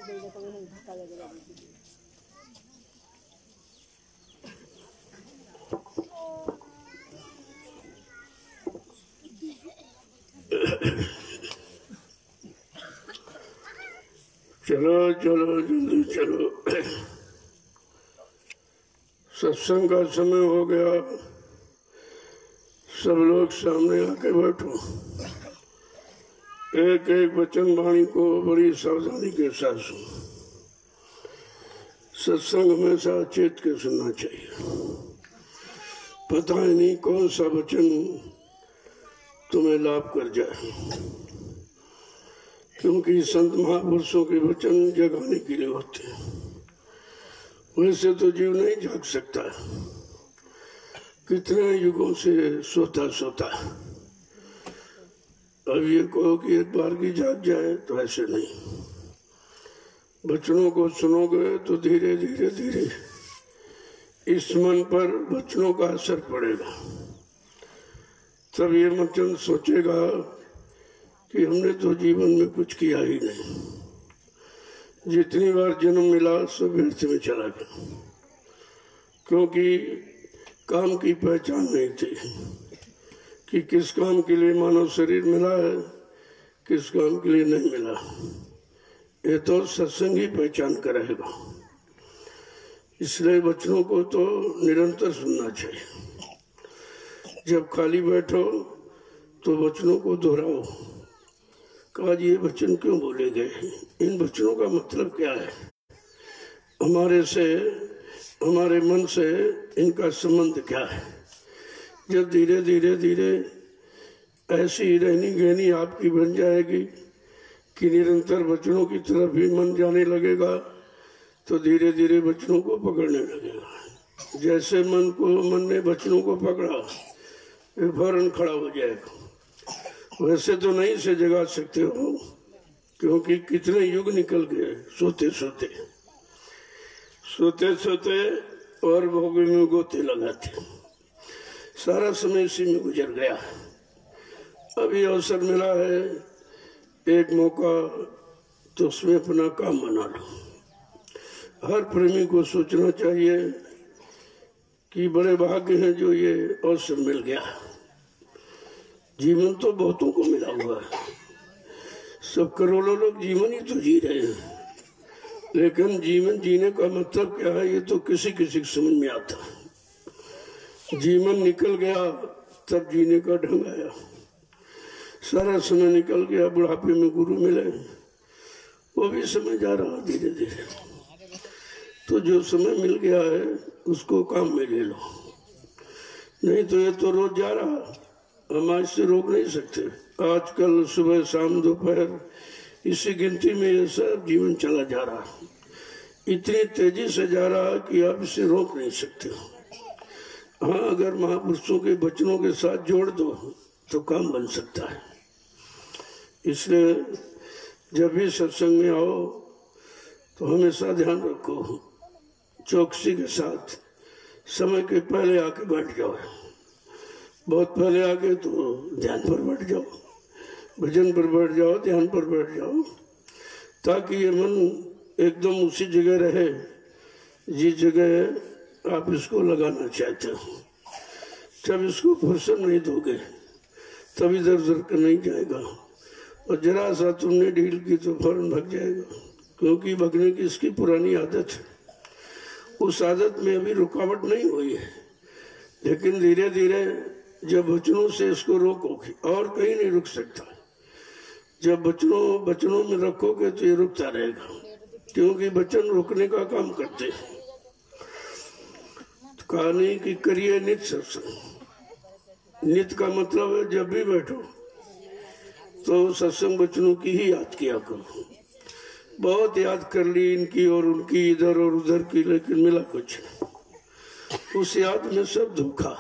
चलो चलो जल्दी चलो, सत्संग का समय हो गया। सब लोग सामने आके बैठो। एक एक वचन वाणी को बड़ी सावधानी के साथ सुनो। सत्संग हमेशा चेत के सुनना चाहिए। पता ही नहीं कौन सा वचन तुम्हें लाभ कर जाए, क्योंकि संत महापुरुषों के वचन जगाने के लिए होते हैं। वैसे तो जीव नहीं जाग सकता, कितने युगों से सोता सोता। अब ये कहो कि एक बार की जाग जाए, तो ऐसे नहीं। वचनों को सुनोगे तो धीरे धीरे धीरे इस मन पर वचनों का असर पड़ेगा। तब ये वचन सोचेगा कि हमने तो जीवन में कुछ किया ही नहीं, जितनी बार जन्म मिला सब व्यर्थ में चला गया, क्योंकि काम की पहचान नहीं थी कि किस काम के लिए मानव शरीर मिला है, किस काम के लिए नहीं मिला। ये तो सत्संग ही पहचान कराएगा। इसलिए वचनों को तो निरंतर सुनना चाहिए। जब खाली बैठो तो वचनों को दोहराओ। आज ये वचन क्यों बोले गए, इन वचनों का मतलब क्या है, हमारे से, हमारे मन से इनका संबंध क्या है। जब धीरे धीरे धीरे ऐसी रहनी गहनी आपकी बन जाएगी कि निरंतर वचनों की तरफ भी मन जाने लगेगा, तो धीरे धीरे वचनों को पकड़ने लगेगा। जैसे मन ने वचनों को पकड़ा, फिर फौरन खड़ा हो जाएगा। वैसे तो नहीं से जगा सकते हो, क्योंकि कितने युग निकल गए सोते सोते सोते सोते और भोगे में गोते लगाते। सारा समय इसी में गुजर गया। अभी अवसर मिला है, एक मौका, तो उसमें अपना काम बना लो। हर प्रेमी को सोचना चाहिए कि बड़े भाग्य हैं जो ये अवसर मिल गया। जीवन तो बहुतों को मिला हुआ है, सब करोड़ों लोग जीवन ही तो जी रहे हैं, लेकिन जीवन जीने का मतलब क्या है ये तो किसी किसी को समझ में आता है। जीवन निकल गया तब जीने का ढंग आया। सारा समय निकल गया, बुढ़ापे में गुरु मिले, वो भी समय जा रहा धीरे धीरे। तो जो समय मिल गया है उसको काम में ले लो, नहीं तो ये तो रोज जा रहा, हम आज से रोक नहीं सकते। आजकल सुबह शाम दोपहर इसी गिनती में ये सब जीवन चला जा रहा, इतनी तेजी से जा रहा कि आप इसे रोक नहीं सकते। हाँ, अगर महापुरुषों के वचनों के साथ जोड़ दो तो काम बन सकता है। इसलिए जब भी सत्संग में आओ तो हमेशा ध्यान रखो, चौकसी के साथ समय के पहले आके बैठ जाओ। बहुत पहले आके तो ध्यान पर बैठ जाओ, भजन पर बैठ जाओ, ध्यान पर बैठ जाओ, ताकि ये मन एकदम उसी जगह रहे जिस जगह आप इसको लगाना चाहते हो। जब इसको फुर्सत नहीं दोगे तब इधर उधर कर नहीं जाएगा, और जरा सा तुमने ढील की तो फौरन भाग जाएगा, क्योंकि भगने की इसकी पुरानी आदत है। उस आदत में अभी रुकावट नहीं हुई है, लेकिन धीरे धीरे जब वचनों से इसको रोकोगे, और कहीं नहीं रुक सकता। जब वचनों में रखोगे तो ये रुकता रहेगा, क्योंकि वचन रुकने का काम करते हैं। तो कहा नहीं कि करिए नित्य सत्संग। नित्य का मतलब है जब भी बैठो तो सत्संग वचनों की ही याद किया करो। बहुत याद कर ली इनकी और उनकी, इधर और उधर की, लेकिन मिला कुछ नहीं। उस याद में सब धोखा,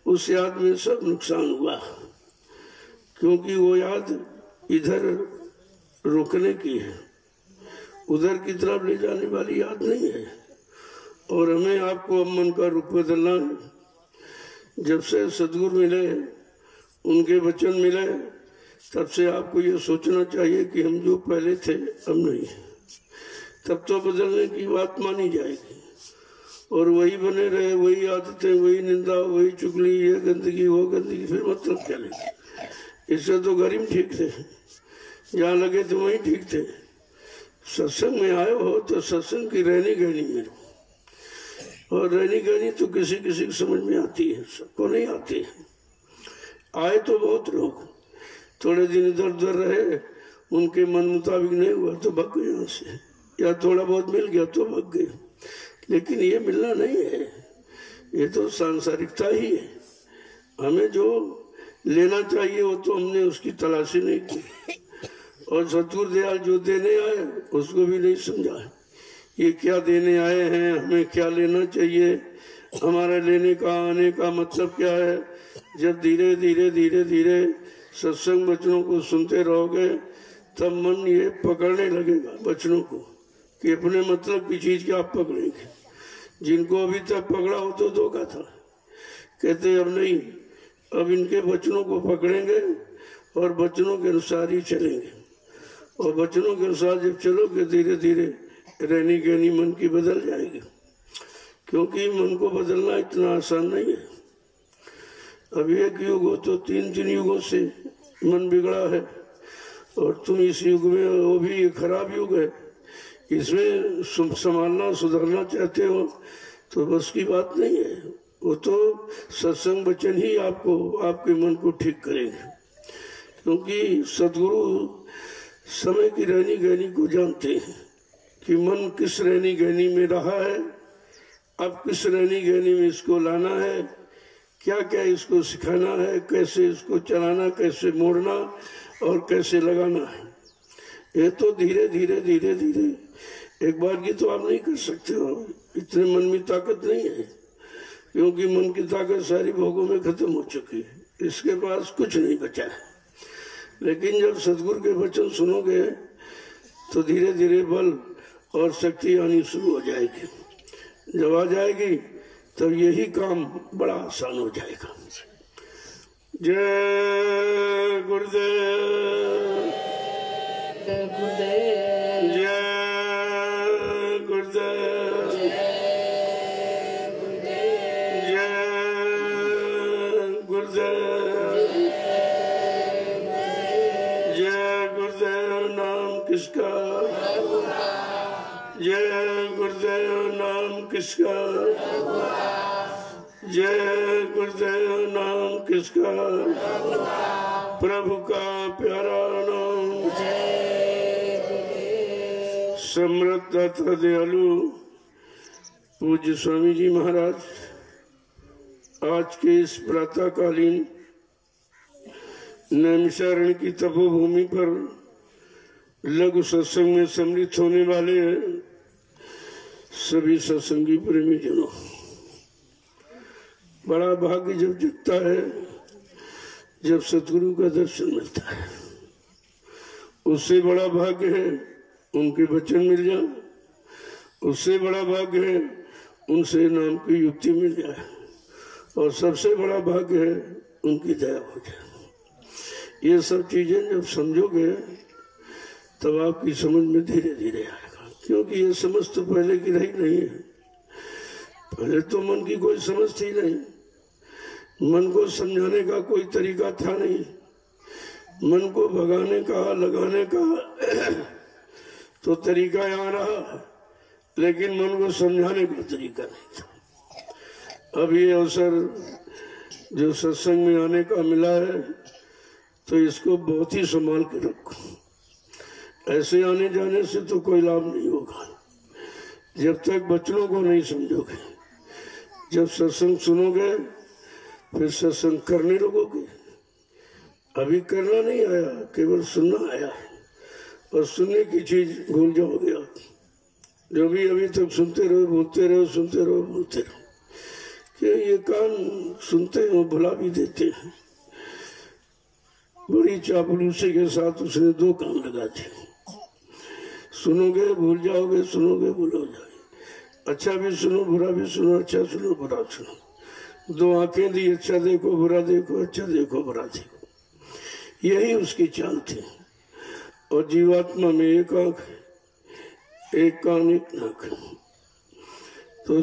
उस याद में सब नुकसान हुआ, क्योंकि वो याद इधर रोकने की है, उधर की तरफ ले जाने वाली याद नहीं है। और हमें आपको मन का रुख बदलना है। जब से सदगुरु मिले, उनके वचन मिले, तब से आपको ये सोचना चाहिए कि हम जो पहले थे अब नहीं, तब तो बदलने की बात मानी जाएगी। और वही बने रहे, वही आदतें, वही निंदा, वही चुगली, ये गंदगी वो गंदगी, फिर मतलब क्या लेंगे। इससे तो घर में ठीक थे, जहाँ लगे तो वहीं ठीक थे। सत्संग में आए हो तो सत्संग की रहनी गहनी में रहो। और रहनी गहनी तो किसी किसी को समझ में आती है, सबको नहीं आती है। आए तो बहुत लोग, थोड़े दिन इधर उधर रहे, उनके मन मुताबिक नहीं हुआ तो भाग गए यहाँ से, या थोड़ा बहुत मिल गया तो भाग गए। लेकिन ये मिलना नहीं है, ये तो सांसारिकता ही है। हमें जो लेना चाहिए वो तो हमने उसकी तलाशी नहीं की। और सतगुरु दयाल जो देने आए उसको भी नहीं समझा ये क्या देने आए हैं, हमें क्या लेना चाहिए, हमारा लेने का आने का मतलब क्या है। जब धीरे धीरे धीरे धीरे सत्संग वचनों को सुनते रहोगे तब मन ये पकड़ने लगेगा वचनों को कि अपने मतलब की चीज क्या आप पकड़ेंगे। जिनको अभी तक पकड़ा हो तो धोखा था, कहते अब नहीं, अब इनके वचनों को पकड़ेंगे और वचनों के अनुसार ही चलेंगे। और वचनों के अनुसार जब चलोगे धीरे धीरे रहनी गहनी मन की बदल जाएगी, क्योंकि मन को बदलना इतना आसान नहीं है। अब एक युग हो तो तीन युगों से मन बिगड़ा है, और तुम इस युग में, वो भी ये खराब युग है, इसमें संभालना सुधरना चाहते हो तो बस की बात नहीं है। वो तो सत्संग वचन ही आपको, आपके मन को ठीक करेंगे। क्योंकि सदगुरु समय की रहनी गहनी को जानते हैं कि मन किस रहनी गहनी में रहा है, अब किस रहनी गहनी में इसको लाना है, क्या क्या इसको सिखाना है, कैसे इसको चलाना, कैसे मोड़ना और कैसे लगाना है। ये तो धीरे धीरे धीरे धीरे, एक बार की तो आप नहीं कर सकते हो, इतने मन में ताकत नहीं है, क्योंकि मन की ताकत सारी भोगों में खत्म हो चुकी है, इसके पास कुछ नहीं बचा है। लेकिन जब सदगुरु के वचन सुनोगे तो धीरे धीरे बल और शक्ति आनी शुरू हो जाएगी। जब आ जाएगी तब यही काम बड़ा आसान हो जाएगा। जय गुरुदेव, जय गुरुदेव, जय गुरुदेव, जय गुरुदेव, जय गुरुदेव। नाम किसका, जय गुरुदेव। नाम किसका, जय गुरुदेव। नाम किसका, प्रभु का प्यारा नाम। समृद्ध दाता दयालु पूज्य स्वामी जी महाराज आज के इस प्रातःकालीन नैमिषारण्य की तपोभूमि पर लघु सत्संग में सम्मिलित होने वाले सभी सत्संगी प्रेमी जनों, बड़ा भाग्य जब जगता है जब सतगुरु का दर्शन मिलता है। उससे बड़ा भाग्य है उनके वचन मिल जाए, उससे बड़ा भाग्य है उनसे नाम की युक्ति मिल जाए, और सबसे बड़ा भाग्य है उनकी दया हो जाए। ये सब चीजें जब समझोगे तब आपकी समझ में धीरे धीरे आएगा, क्योंकि ये समझ तो पहले की रही नहीं है। पहले तो मन की कोई समझ थी नहीं, मन को समझाने का कोई तरीका था नहीं, मन को भगाने का लगाने का तो तरीका यहाँ रहा, लेकिन मन को समझाने का तरीका नहीं था। अब ये अवसर जो सत्संग में आने का मिला है तो इसको बहुत ही संभाल के रखो। ऐसे आने जाने से तो कोई लाभ नहीं होगा जब तक वचनों को नहीं समझोगे। जब सत्संग सुनोगे फिर सत्संग करने लगोगे। अभी करना नहीं आया, केवल सुनना आया, और सुनने की चीज भूल जाओगे आप। जो भी अभी तक सुनते रहो, बोलते रहो, सुनते रहो, बोलते रहो, कि ये कान सुनते हो भुला भी देते हैं। बड़ी चापलूसी के साथ उसने 2 कान लगा दिए। सुनोगे भूल जाओगे, सुनोगे भूल हो जाओगे। अच्छा भी सुनो, बुरा भी सुनो, अच्छा सुनो, बुरा सुनो। 2 आंखें दी, अच्छा देखो, बुरा देखो, अच्छा देखो, बुरा देखो। यही उसकी चाल थी। और जीवात्मा में एक आंख, एक कान एक नाक। तो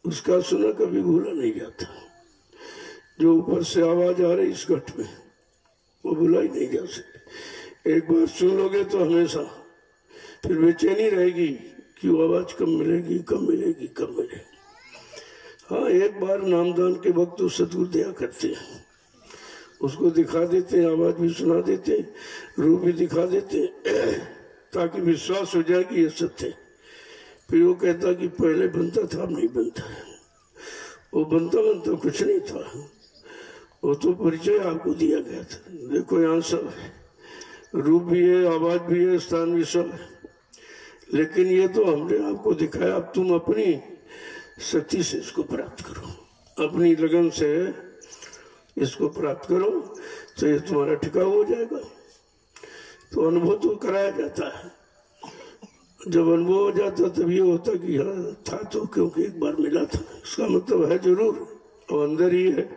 उसका सुना कभी भूला नहीं जाता। जो ऊपर से आवाज आ रही इस घट में वो भूला ही नहीं जा सकती। एक बार सुन लोगे तो हमेशा फिर बेचैनी रहेगी कि वो आवाज कब मिलेगी कब मिलेगी कब मिलेगी। हाँ, एक बार नामदान के वक्त तो सतगुरु दया करते हैं, उसको दिखा देते हैं, आवाज भी सुना देते हैं, रूप भी दिखा देते हैं, ताकि विश्वास हो जाए कि ये सत्य है। फिर वो कहता कि पहले बनता था अब नहीं बनता है। वो बनता कुछ नहीं था, वो तो परिचय आपको दिया गया था। देखो यहाँ सब है, रूप भी है, आवाज भी है, स्थान भी सब है, लेकिन ये तो हमने आपको दिखाया। अब तुम अपनी शक्ति से इसको प्राप्त करो, अपनी लगन से इसको प्राप्त करो, तो ये तुम्हारा टिकाऊ हो जाएगा। तो अनुभव तो कराया जाता है। जब अनुभव हो जाता तब ये होता कि हाँ था तो, क्योंकि एक बार मिला था। इसका मतलब है जरूर और अंदर ही है,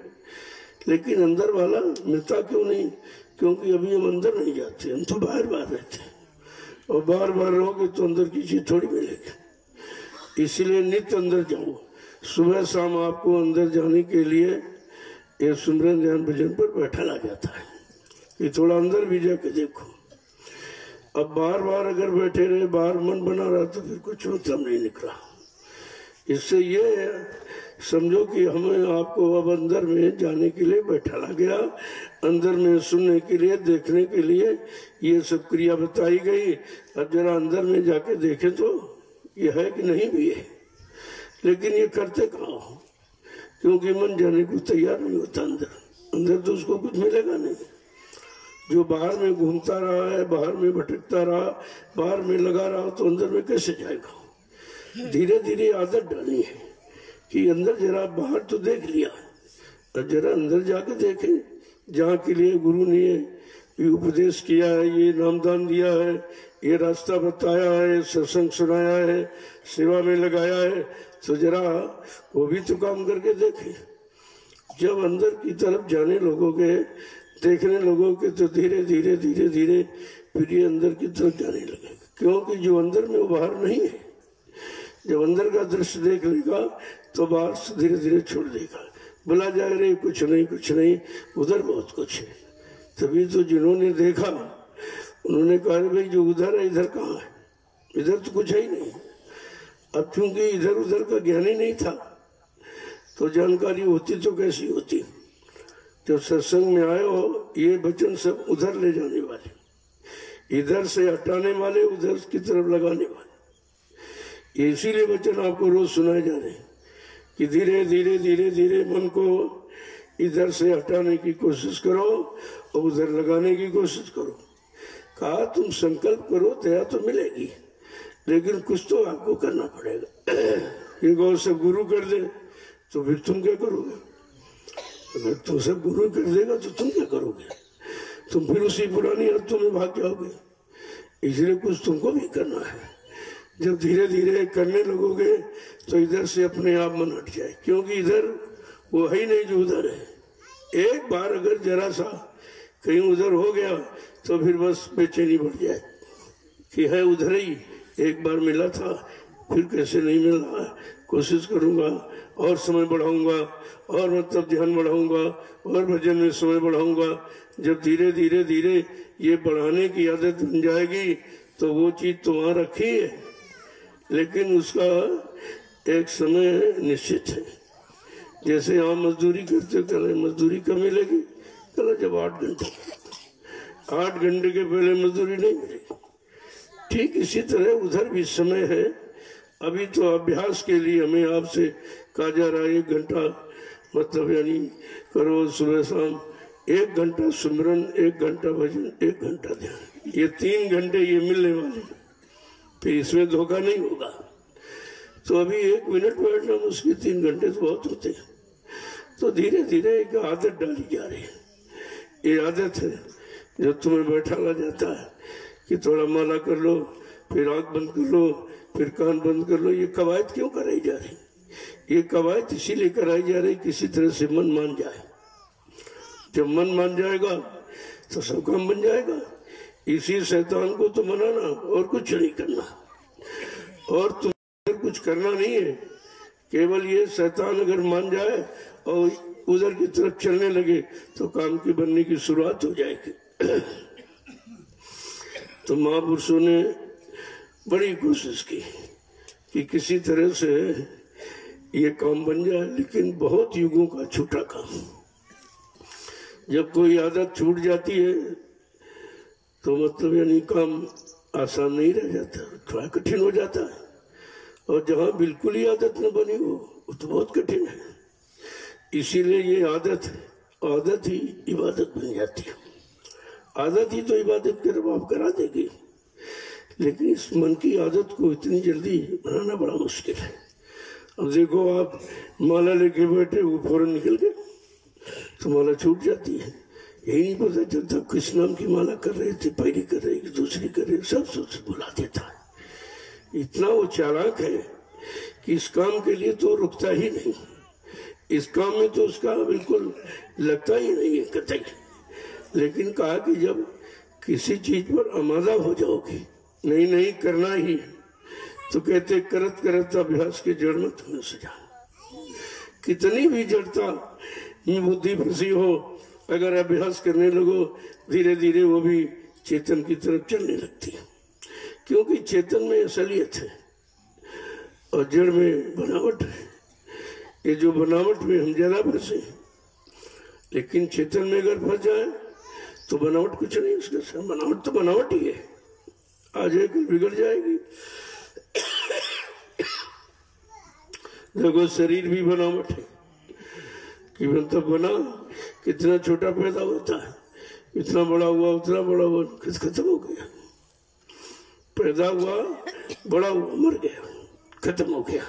लेकिन अंदर वाला मिलता क्यों नहीं? क्योंकि अभी हम अंदर नहीं जाते, हम तो बाहर रहते हैं, और बार रहोगे तो अंदर की चीज थोड़ी मिलेगी। इसीलिए नित्य अंदर जाओ। सुबह शाम आपको अंदर जाने के लिए ये सुमरन ध्यान भजन पर बैठा ला जाता है कि थोड़ा अंदर भी जाके देखो। अब बार अगर बैठे रहे, बाहर मन बना रहा, तो फिर कुछ मतलब नहीं निकला। इससे ये समझो कि हमें आपको अब अंदर में जाने के लिए बैठा ला गया, अंदर में सुनने के लिए, देखने के लिए ये सब क्रिया बताई गई। अब जरा अंदर में जाके देखें तो ये है कि नहीं भी है, लेकिन ये करते कहाँ हो? क्योंकि मन जाने को तैयार नहीं होता। अंदर तो उसको कुछ मिलेगा नहीं। जो बाहर में घूमता रहा है, बाहर में भटकता रहा, बाहर में लगा रहा, तो अंदर में कैसे जाएगा? धीरे धीरे आदत डालनी है कि अंदर जरा, बाहर तो देख लिया, और जरा अंदर जाके देखें, जहाँ के लिए गुरु ने ये उपदेश किया है, ये नामदान दिया है, ये रास्ता बताया है, सत्संग सुनाया है, सेवा में लगाया है, तो जरा वो भी तो काम करके देखें। जब अंदर की तरफ जाने लगोगे, देखने लगोगे, तो धीरे धीरे फिर ये अंदर की तरफ जाने लगेगा। क्योंकि जो अंदर में वो बाहर नहीं है। जब अंदर का दृश्य देख लेगा तो बाहर से धीरे धीरे छोड़ देगा। बोला जाए रे कुछ नहीं, उधर बहुत कुछ है। तभी तो जिन्होंने देखा उन्होंने कहा भाई जो उधर है इधर कहाँ है? इधर तो कुछ है ही नहीं। अब क्योंकि इधर उधर का ज्ञान ही नहीं था, तो जानकारी होती तो कैसी होती? जब सत्संग में आए हो, ये वचन सब उधर ले जाने वाले, इधर से हटाने वाले, उधर की तरफ लगाने वाले। इसीलिए वचन आपको रोज सुनाए जा रहे हैं कि धीरे धीरे मन को इधर से हटाने की कोशिश करो और उधर लगाने की कोशिश करो। कहा तुम संकल्प करो, दया तो मिलेगी, लेकिन कुछ तो आपको करना पड़ेगा। ये गौ सब गुरु कर दे तो फिर तुम क्या करोगे? अगर तुम सब गुरु कर देगा तो तुम क्या करोगे? तुम फिर उसी पुरानी आदतों में भाग जाओगे। इसलिए कुछ तुमको भी करना है। जब धीरे धीरे करने लगोगे तो इधर से अपने आप मन हट जाए, क्योंकि इधर वो है ही नहीं जो उधर है। एक बार अगर जरा सा कहीं उधर हो गया तो फिर बस बेचैनी बढ़ जाए कि है उधर ही, एक बार मिला था फिर कैसे नहीं मिल रहा। कोशिश करूंगा और समय बढ़ाऊंगा, और मतलब ध्यान बढ़ाऊंगा, और भजन में समय बढ़ाऊंगा। जब धीरे धीरे ये बढ़ाने की आदत बन जाएगी तो वो चीज तो वहां रखी है, लेकिन उसका एक समय निश्चित है। जैसे यहाँ मजदूरी करते, कल मजदूरी कब मिलेगी? कल जब 8 घंटे के पहले मजदूरी नहीं मिलेगी। ठीक इसी तरह उधर भी समय है। अभी तो अभ्यास के लिए हमें आपसे कहा जा रहा है 1 घंटा, मतलब यानी करो सुबह शाम 1 घंटा सुमरन, 1 घंटा भजन, 1 घंटा ध्यान। ये 3 घंटे ये मिलने वाले, फिर इसमें धोखा नहीं होगा। तो अभी 1 मिनट बैठना मुश्किल, 3 घंटे तो बहुत होते हैं। तो धीरे धीरे एक आदत डाली जा रही है। ये आदत है जो तुम्हें बैठा ला जाता है कि थोड़ा माला कर लो, फिर आंख बंद कर लो, फिर कान बंद कर लो। ये कवायद क्यों कराई जा रही? ये कवायद इसीलिए कराई जा रही किसी तरह से मन मान जाए। जब मन मान जाएगा तो सब काम बन जाएगा। इसी शैतान को तो मनाना और कुछ नहीं करना, और तुम कुछ करना नहीं है। केवल ये शैतान अगर मान जाए और उधर की तरफ चलने लगे तो काम की बनने की शुरुआत हो जाएगी। तो महापुरुषों ने बड़ी कोशिश की कि किसी तरह से ये काम बन जाए, लेकिन बहुत युगों का छूटा काम। जब कोई आदत छूट जाती है तो मतलब यानी काम आसान नहीं रह जाता, थोड़ा कठिन हो जाता है। और जहाँ बिल्कुल ही आदत न बनी हो वो तो बहुत कठिन है। इसीलिए ये आदत ही इबादत बन जाती है। आदत ही तो इबादत के रबाब करा देगी, लेकिन इस मन की आदत को इतनी जल्दी बनाना बड़ा मुश्किल है। अब देखो, आप माला लेके बैठे, वो फौरन निकल गए तो माला छूट जाती है। यही नहीं पता चलता किस नाम की माला कर रहे थे, पहली कर रहे कि दूसरी कर रहे, सब सबसे बुला देता है। इतना वो चालाक है कि इस काम के लिए तो रुकता ही नहीं, इस काम में तो उसका बिल्कुल लगता ही नहीं है कतई। लेकिन कहा कि जब किसी चीज पर आमादा हो जाओगे, नहीं करना ही है, तो कहते करत करत अभ्यास के जड़ मत होने से जा। कितनी भी जड़ता में बुद्धि फंसी हो, अगर अभ्यास करने लगो धीरे धीरे वो भी चेतन की तरफ चलने लगती है। क्योंकि चेतन में असलियत है और जड़ में बनावट है। ये जो बनावट में हम ज्यादा फंसे, लेकिन चेतन में अगर फंस जाए तो बनावट कुछ नहीं, उसके साथ बनावट तो बनावट ही है, आज है कल बिगड़ जाएगी। देखो, शरीर भी बनावट है कि मतलब बना कितना छोटा पैदा होता है, इतना बड़ा हुआ उतना बड़ा हुआ, खत्म हो गया। पैदा हुआ, बड़ा हुआ, मर गया, खत्म हो गया।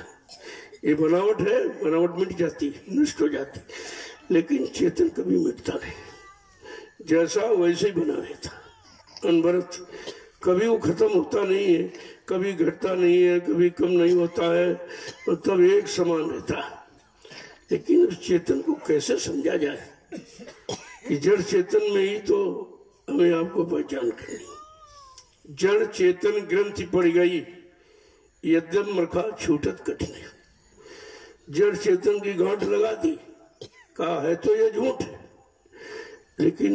ये बनावट है, बनावट मिट जाती, नष्ट हो जाती। लेकिन चेतन कभी मिटता नहीं, जैसा वैसे ही बना रहता, अनवरत। कभी वो खत्म होता नहीं है, कभी घटता नहीं है, कभी कम नहीं होता है, मतलब एक समान रहता है। लेकिन उस चेतन को कैसे समझा जाए कि जड़ चेतन में ही तो हमें आपको पहचान करनी। जड़ चेतन ग्रंथि पड़ गई, यद्यप मरखा छूटत कठिन। जड़ चेतन की गांठ लगा दी, कहा है तो ये झूठ है, लेकिन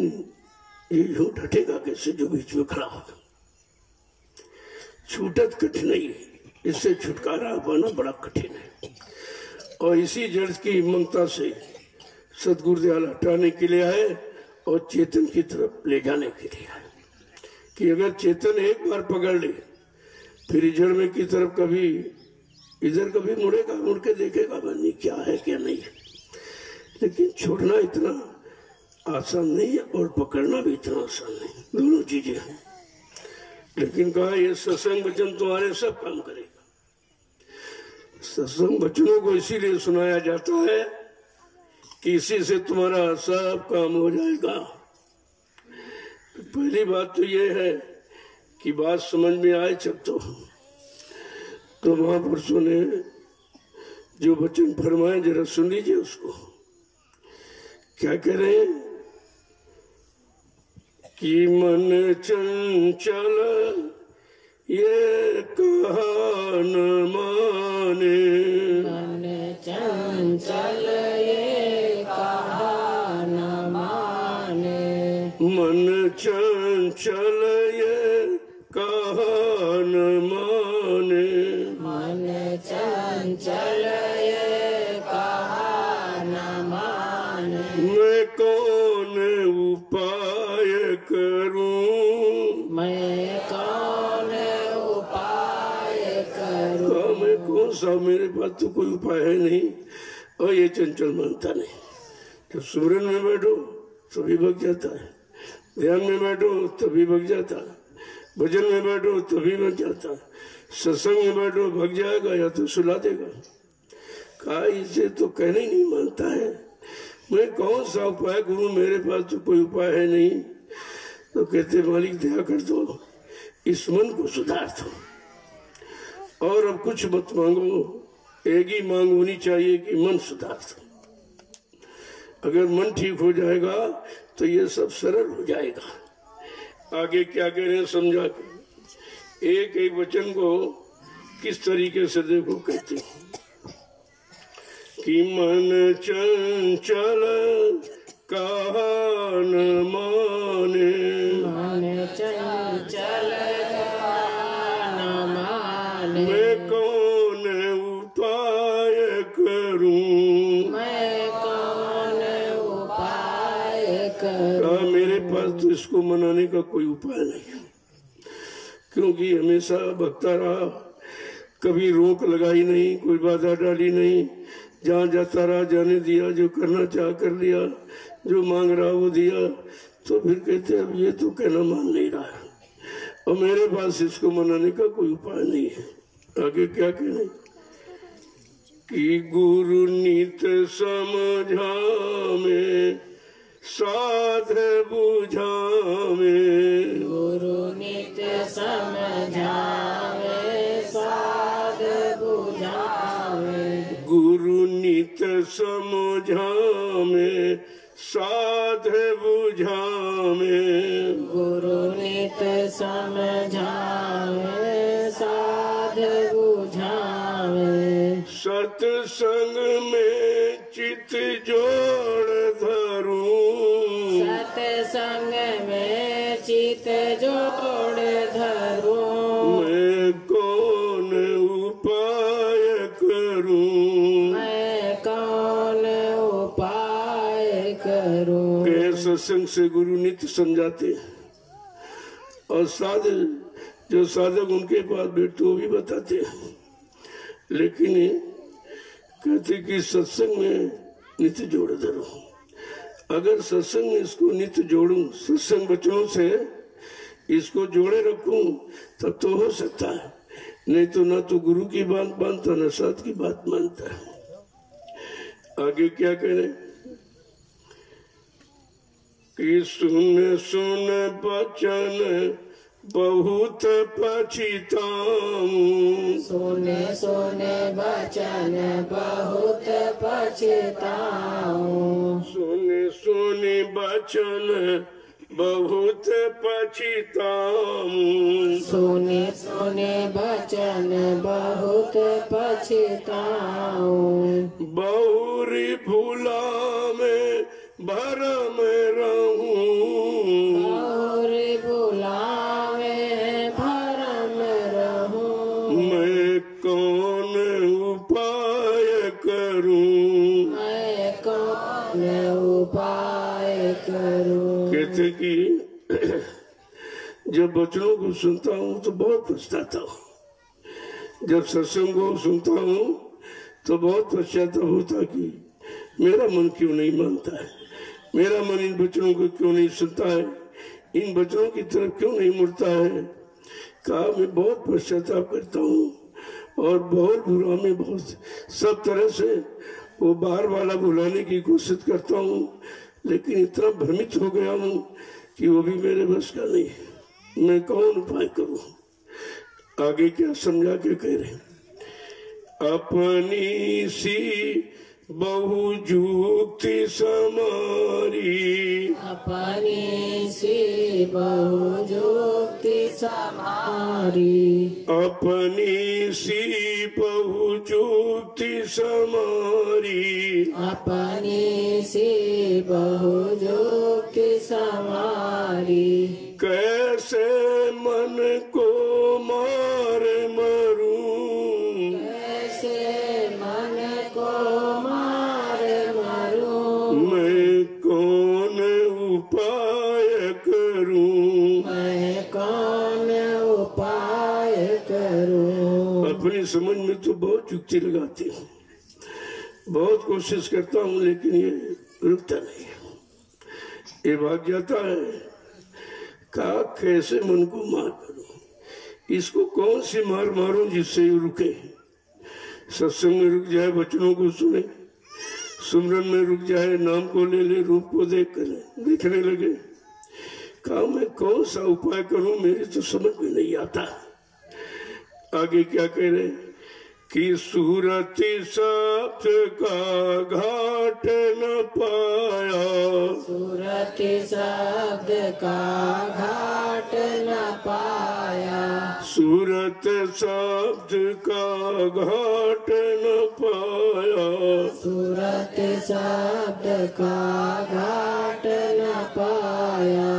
ये झूठ हटेगा कैसे जो बीच में खड़ा होगा। छूटत कठिन ही, इससे छुटकारा पाना बड़ा कठिन है। और इसी जड़ की ममता से सदगुरुदयाल हटाने के लिए आए और चेतन की तरफ ले जाने के लिए आए कि अगर चेतन एक बार पकड़ ले, फिर जड़ में की तरफ कभी इधर कभी मुड़ेगा, मुड़ के देखेगा बनी क्या है क्या नहीं है। लेकिन छोड़ना इतना आसान नहीं है और पकड़ना भी इतना आसान नहीं, दोनों चीजें हैं। लेकिन कहा ये सत्संग वचन तुम्हारे सब काम करेगा। सत्संग वचनों को इसीलिए सुनाया जाता है कि इसी से तुम्हारा सब काम हो जाएगा। तो पहली बात तो ये है कि बात समझ में आए जब तो महापुरुषों ने जो वचन फरमाए जरा सुन लीजिए उसको। क्या कह रहे हैं कि मन चंचल ये कहा न माने, मन चंचल ये कहा न माने, मन चंचल ये कहा न माने, मन चंचल ये कहा न माने। मैं कौन उपाय करूं, मैं कौन उपाय करूं, मैं कौन सा, मेरे पास तो कोई उपाय है नहीं। और ये चंचल मानता नहीं। जब सुमरन में बैठो तभी भग जाता है, ध्यान में बैठो तभी भग जाता है, भजन में बैठो तभी भग जाता है, सत्संग में बैठो भग जाएगा या तो सुला देगा। कहा इसे तो कहने ही नहीं मानता है। मैं कौन सा उपाय करूं, मेरे पास तो कोई उपाय है नहीं। तो कहते मालिक दया कर दो, इस मन को सुधार दो और अब कुछ मत मांगो। एक ही मांग होनी चाहिए कि मन सुधार दो। अगर मन ठीक हो जाएगा तो ये सब सरल हो जाएगा। आगे क्या कह रहे हैं समझा के। एक एक वचन को किस तरीके से देखो कहते कि मन चंचल कहा न माने, मन चंचल न माने, मैं कौन उपाय करूं, मैं कौन उपाय करूं। कहा मेरे पास तो इसको मनाने का कोई उपाय नहीं, क्योंकि हमेशा भक्ता रहा, कभी रोक लगाई नहीं, कोई बाधा डाली नहीं, जहाँ जाता रहा जाने दिया, जो करना चाह कर लिया, जो मांग रहा वो दिया। तो फिर कहते अब ये तो कहना मान नहीं रहा है और मेरे पास इसको मनाने का कोई उपाय नहीं है। आगे क्या कहने कि गुरु नित समझा में साध बुझा में, गुरु नित्य समझावे साध बुझावे, गुरु नित समझा में साध बुझा में, गुरु नित्य समझावे साध बुझावे, सत्संग में चित जोड़ धरूं, सत्संग में चित जोड़ धरूं, मैं कौन उपाय करूं, मैं कौन उपाय करूं। के सत्संग से गुरु नित्य समझाते और साधक जो साधक उनके पास बैठते वो भी बताते हैं, लेकिन कहते कि सत्संग में नित्य जोड़ धरो। अगर सत्संग में इसको नित्य जोड़ूं, सत्संग वचनों से इसको जोड़े रखूं, तब तो हो सकता है, नहीं तो ना तो गुरु की बात मानता ना साथ की बात मानता है। आगे क्या करें कि सुन सुन बचन बहुत पछिताऊं, सुने सुने बचन बहुत पछताऊं, सुन सुन बचन बहुत पछिताऊं, सुने सुने बचन बहुत पछताऊं, बहुरी भूला में भरम रहूं, और बुलावे भरम रहूं, मैं कौन उपाय करूं, मैं कौन उपाय करूं। कहते कि जब वचनों को सुनता हूँ तो बहुत पछताता हूँ, जब सत्संग को सुनता हूँ तो बहुत पश्चाताप होता कि मेरा मन क्यों नहीं मानता है, मेरा मन इन वचनों को क्यों नहीं सुनता है, इन वचनों की तरफ क्यों नहीं मुड़ता है। कहा मैं बहुत पश्चाताप करता हूँ और बहुत बुरा में बहुत सब तरह से वो बाहर वाला भुलाने की कोशिश करता हूँ, लेकिन इतना भ्रमित हो गया हूँ कि वो भी मेरे बस का नहीं है, मैं कौन उपाय करूँ। आगे क्या समझा के कह रहे, अपनी सी बहु जुक्ति समारी, अपनी सी बहु जुक्ति समारी, अपनी सी बहु जुक्ति समारी, अपनी सी बहु जुक्ति समारी, कैसे मन को मार मरूं, कैसे मन को मार मरूं, मैं कौन उपाय करूं, मैं कौन उपाय करूं। अपनी समझ में तो बहुत युक्ति लगाती हूँ, बहुत कोशिश करता हूँ, लेकिन ये रुकता नहीं, ये भाग जाता है। कहा कैसे मन को मार करूं, इसको कौन सी मार मारूं जिससे ये रुके, सत्संग में रुक जाए, वचनों को सुने, सुमरन में रुक जाए, नाम को ले ले, रूप को देख कर देखने लगे। कहा मैं कौन सा उपाय करूं, मेरी तो समझ में नहीं आता। आगे क्या कह रहे कि सूरत शब्द का घाट न पाया, सूरत शब्द का घाट न पाया, सूरत शब्द का घाट न पाया, सूरत शब्द का घाट न पाया।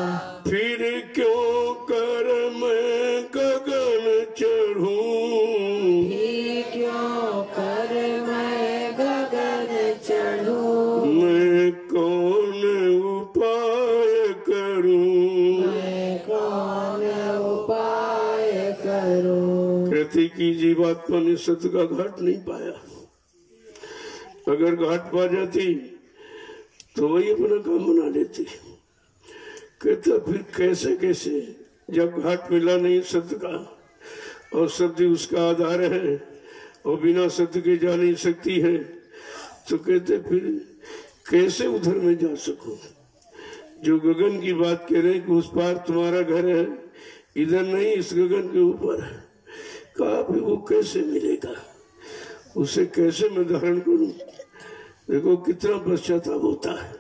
फिर क्यों कर मैं गगन चढ़ूं, ही क्यों कर मैं गगन चढ़ूं, मैं कौन उपाय करूं, मैं कौन उपाय करूं। कहते कि जीवात्मा ने सत्य का घाट नहीं पाया। अगर घाट पा जाती तो वही अपना काम बना लेती। कहता फिर कैसे कैसे, जब घाट मिला नहीं सत्य का और सत्य उसका आधार है और बिना सत्य के जा नहीं सकती है, तो कहते फिर कैसे उधर में जा सकूं। जो गगन की बात कह रहे हैं कि उस पार तुम्हारा घर है, इधर नहीं इस गगन के ऊपर है, कहा भी वो कैसे मिलेगा, उसे कैसे मैं धारण करूं। देखो कितना पश्चाताप होता है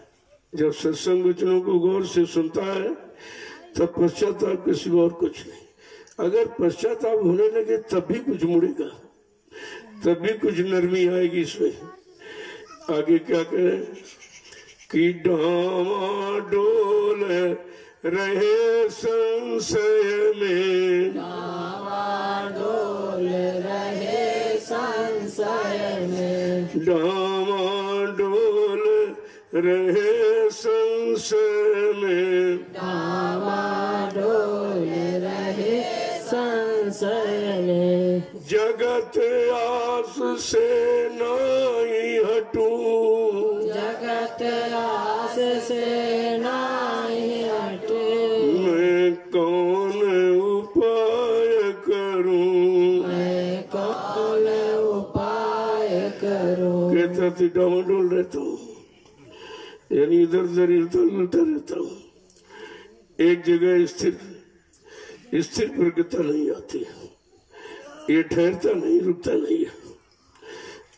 जब सत्संग वचनों को गौर से सुनता है, तब पश्चाताप के सिवा और कुछ नहीं। अगर पश्चाताप होने लगे तब भी कुछ मुड़ेगा, तब भी कुछ नरमी आएगी इसमें। आगे क्या करें कि डामाडोल रहे संशय में, डामाडोल रहे संशय में, डामाडोल रहे संशय में, डामाडोल रहे संशय में। जगत आस से नहीं हटूं, जगत आस से नहीं हटे, मैं कौन उपाय करूं, मैं कौन उपाय करूं। कहता थी डामाडोल रहता हूँ, यानी इधर उधर हिलता रहता हूँ, एक जगह स्थिर प्रगति नहीं आती, ये ठहरता नहीं, रुकता नहीं है।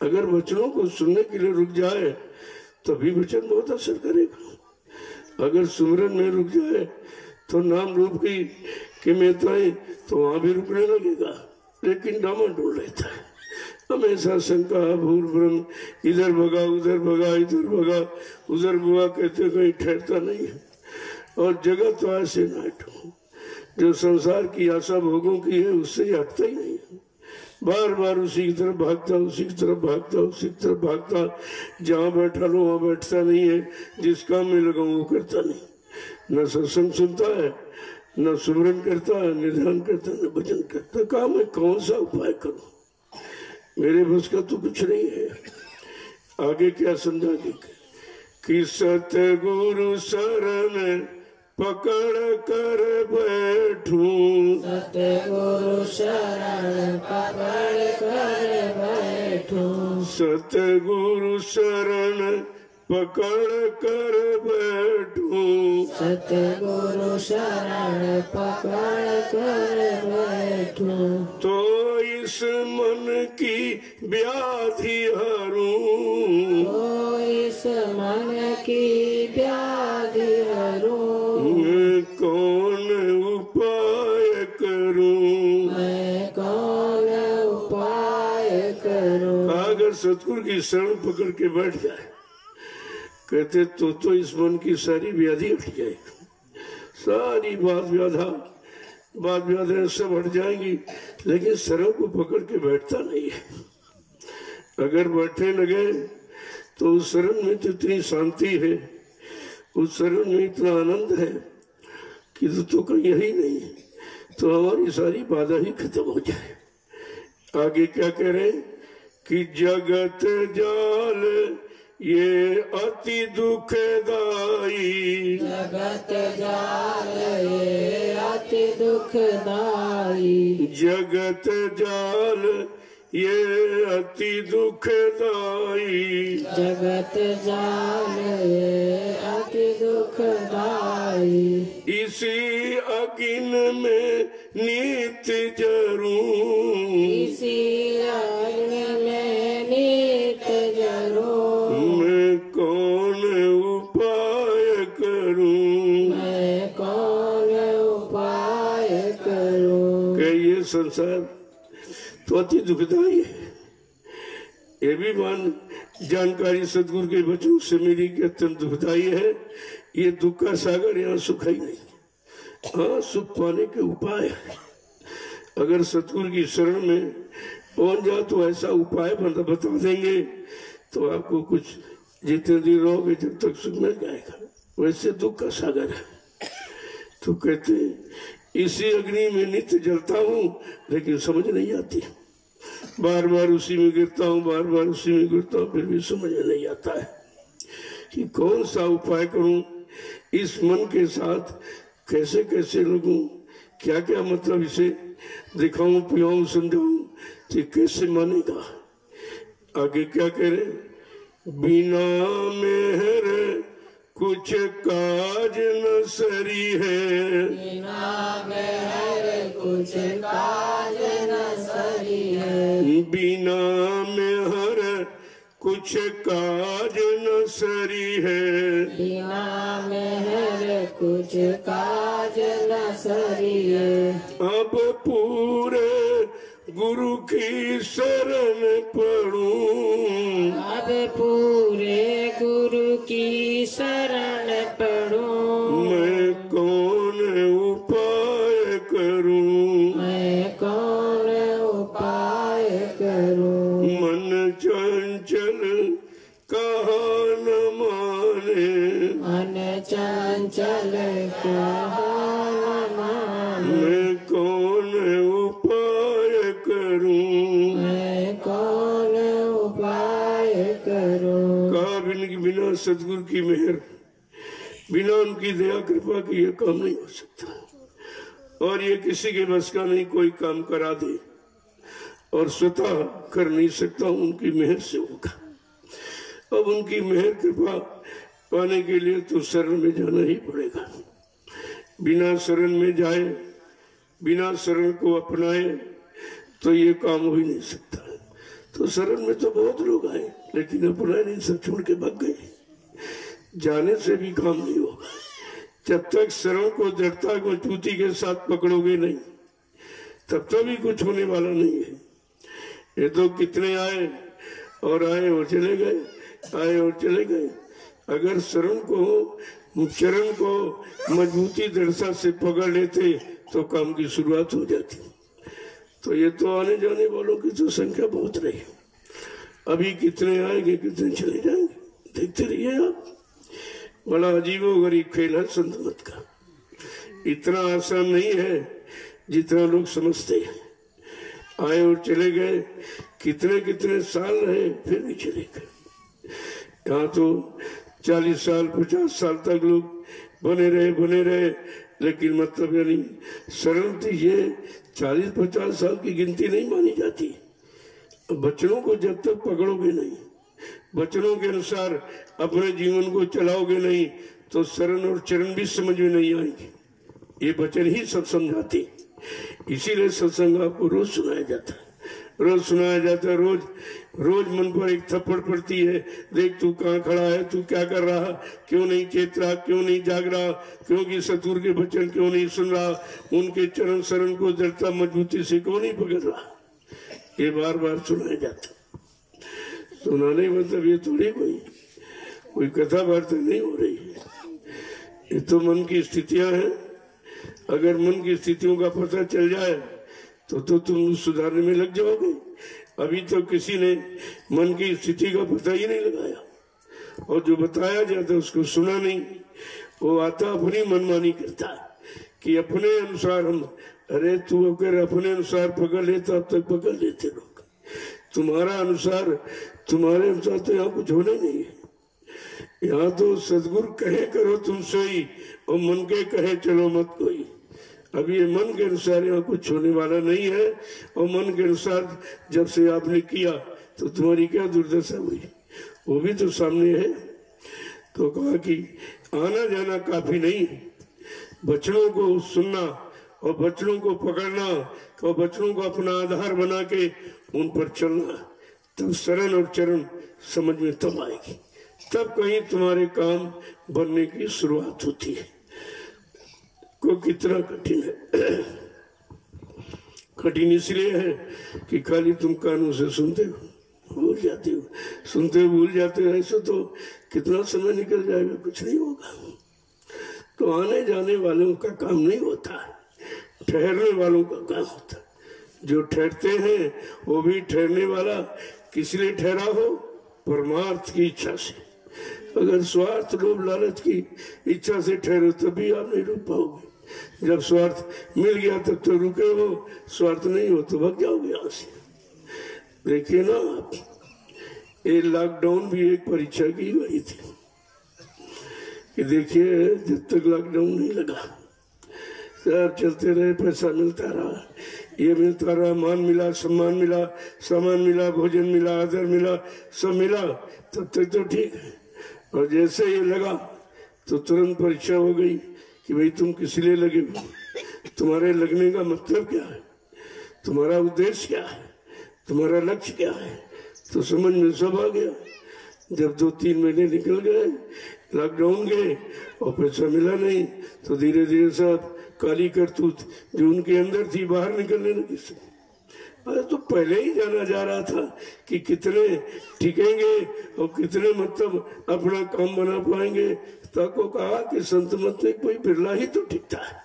अगर वचनों को सुनने के लिए रुक जाए तभी वचन बहुत असर करेगा। अगर सुमरन में रुक जाए तो नाम रूप की कीमताएं तो वहां भी रुकने लगेगा, लेकिन डामाडोल रहता है हमेशा। शंका भूल भ्रम, इधर भगा उधर भगा, इधर भगा उधर भगा, कहते कहीं ठहरता नहीं है। और जगत तो ऐसे ना हटो, जो संसार की आशा भोगों की है उससे हटता ही नहीं है, बार बार उसी की तरफ भागता, उसी की तरफ भागता, उसी की तरफ भागता। जहाँ बैठा लो वहाँ बैठता नहीं है, जिस काम में लगा वो करता नहीं, न सत्संग सुनता है, न सुमरन करता है, न ध्यान करता, न भजन करता। काम है कौन सा उपाय करूं, मेरे बस का तो कुछ नहीं है। आगे क्या समझा कि सतगुरु शरण पकड़ कर बैठूं, सतगुरु शरण पकड़ कर बैठूं, सतगुरु शरण पकड़ कर बैठूं, सतगुरु शरण पकड़ कर बैठूं। तो इस मन की व्याधि हरूं, तो इस मन की व्याधि हरूं, मैं कौन उपाय करूं, मैं कौन उपाय करूं। अगर सतगुरु की शरण पकड़ के बैठ जाए, कहते तो इस मन की सारी व्याधि हट जाएगी, सारी बात व्याधा सब हट जाएंगी, लेकिन शरण को पकड़ के बैठता नहीं है। अगर बैठने लगे तो उस शरण में तो इतनी शांति है, उस शरण में इतना आनंद है कि तो कहीं यही नहीं, तो हमारी सारी बाधा ही खत्म हो जाए। आगे क्या कह रहे कि जगत जाल ये अति दुखदाई, जगत जाल ये अति दुखदाई, जगत जाल ये अति दुखदाई, जगत जाल ये अति दुखदाई। इसी अगिन में नित्य जरूं, इसी अग्नि है ये संसार तो अति दुखदाई है। ये भी जानकारी सदगुरु के वचनों से मिली कि अत्यंत दुखदाई है। ये दुख का सागर, यहाँ सुख ही नहीं। हाँ, सुख पाने के उपाय है। अगर सतगुरु की शरण में पहुंच जाओ तो ऐसा उपाय बता देंगे तो आपको कुछ जितने दिन रहोगे जब तक सुख मिल जाएगा। वैसे दुख का सागर है। तो कहते इसी अग्नि में नित्य जलता हूँ लेकिन समझ नहीं आती, बार बार उसी में गिरता हूँ, बार बार उसी में गिरता हूँ, फिर भी समझ नहीं आता है कि कौन सा उपाय करूं, इस मन के साथ कैसे कैसे लगूं, क्या क्या मतलब इसे दिखाऊं, पियाऊं, समझाऊं कि कैसे मानेगा। आगे क्या कह रहे, बिना मेहर कुछ काज न सरी है, बिना मेहर कुछ काज न सरी है, बिना मेहर कुछ काज न सरी है, बिना मेहर कुछ काज न सरी है। अब पूरे गुरु की शरण पढ़ूं, अब पूरे गुरु की शरण पढ़ूं, मैं कौन उपाय करूं, मैं कौन उपाय करूं। मन चंचल कहाँ न माने, मन चंचल कहाँ न माने, मैं कौन उपाय करूं, मैं कौन उपाय करूं। कहा बिना सदगुरु की मेहर, बिना उनकी दया कृपा की ये काम नहीं हो सकता। और ये किसी के बस का नहीं कोई काम करा दे, और स्वतः कर नहीं सकता, उनकी मेहर से होगा। अब उनकी मेहर कृपा पाने के लिए तो शरण में जाना ही पड़ेगा। बिना शरण में जाए, बिना शरण को अपनाए तो ये काम हो ही नहीं सकता। तो शरण में तो बहुत लोग आए लेकिन अपना नहीं, सब छोड़ के भाग गए। जाने से भी काम नहीं होगा जब तक शरण को दृढ़ता मजबूती के साथ पकड़ोगे नहीं, तब तक भी कुछ होने वाला नहीं है। ये तो कितने आए और चले गए, आए और चले गए। अगर शरण को, चरण को मजबूती दृढ़ता से पकड़ लेते तो काम की शुरुआत हो जाती। तो ये तो आने जाने वालों की तो संख्या बहुत रही। अभी कितने आएंगे, कितने चले जाएंगे, देखते रहिए आप। बड़ा अजीबोगरीब खेल है संत मत का। इतना आसान नहीं है जितना लोग समझते हैं। आए और चले गए, कितने कितने साल रहे फिर भी चले गए। यहाँ तो 40 साल 50 साल तक लोग बने रहे, लेकिन मतलब यानी शरण थी ये 40-50 साल की गिनती नहीं मानी जाती। बच्चों को जब तक पकड़ोगे नहीं, बच्चों के अनुसार अपने जीवन को चलाओगे नहीं, तो शरण और चरण भी समझ में नहीं आएंगे। ये वचन ही सब समझाते। इसीलिए सत्संग आपको रोज सुनाया जाता है, रोज सुनाया जाता है। रोज मन पर एक थप्पड़ पड़ती है, देख तू कहाँ खड़ा है, तू क्या कर रहा, क्यों नहीं चेत रहा, क्यों नहीं जाग रहा, क्योंकि सतगुरु के वचन क्यों नहीं सुन रहा, उनके चरण शरण को दृढ़ता मजबूती से क्यों नहीं पकड़ रहा। ये बार बार सुनाया जाता। सुनाने मतलब ये थोड़ी कोई कथा वार्ता नहीं हो रही है। ये तो मन की स्थितियां हैं। अगर मन की स्थितियों का पता चल जाए तो तुम सुधारने में लग जाओगे। अभी तो किसी ने मन की स्थिति का पता ही नहीं लगाया, और जो बताया जाता उसको सुना नहीं। वो आता अपनी मनमानी करता कि अपने अनुसार हम, अरे तू अगर अपने अनुसार पकड़ लेता अब तक पकड़ लेते लोग। तुम्हारे अनुसार तो यहाँ कुछ होना नहीं है। यहाँ तो सदगुरु कहे करो तुम सही, और मन के कहे चलो मत कोई। अब ये मन के अनुसार यहाँ कुछ होने वाला नहीं है। और मन के अनुसार जब से आपने किया तो तुम्हारी क्या दुर्दशा हुई वो भी तो सामने है। तो कहा कि आना जाना काफी नहीं, बच्चों को सुनना और बच्चों को पकड़ना और बच्चों को अपना आधार बना के उन पर चलना, तब शरण और चरण समझ में तब आएगी, तब कहीं तुम्हारे काम बनने की शुरुआत होती है। को कितना कठिन है। कठिन इसलिए है कि खाली तुम कानों से सुनते हो, भूल जाते हो, सुनते हो भूल जाते हो। ऐसे तो कितना समय निकल जाएगा, कुछ नहीं होगा। तो आने जाने वालों का काम नहीं होता, ठहरने वालों का काम होता है। जो ठहरते हैं वो भी ठहरने वाला किस लिए ठहरा हो? परमार्थ की इच्छा से। अगर स्वार्थ लोभ लालच की इच्छा से ठहरे तभी आप नहीं रुक पाओगे। जब स्वार्थ मिल गया तब तो रुके हो, स्वार्थ नहीं हो तो भाग जाओगे यहाँ से। देखिए ना आप, ये लॉकडाउन भी एक परीक्षा की गई थी कि देखिए जब तक लॉकडाउन नहीं लगा सब चलते रहे, पैसा मिलता रहा, ये मिलता रहा, मान मिला, सम्मान मिला, सामान मिला, भोजन मिला, आदर मिला, सब मिला, तब तक तो ठीक है। और जैसे ये लगा तो तुरंत परीक्षा हो गई कि भाई तुम किस लिए लगे हो, तुम्हारे लगने का मतलब क्या है, तुम्हारा उद्देश्य क्या है, तुम्हारा लक्ष्य क्या है। तो समझ में सब आ गया। जब 2-3 महीने निकल गए, लॉकडाउन गए और पैसा मिला नहीं, तो धीरे धीरे सब काली करतूत जो उनके अंदर थी बाहर निकलने लगी। अरे तो पहले ही जाना जा रहा था कि कितने टिकेंगे और कितने मतलब अपना काम बना पाएंगे। ताको कहा कि संत मत में कोई बिरला ही तो टिकता है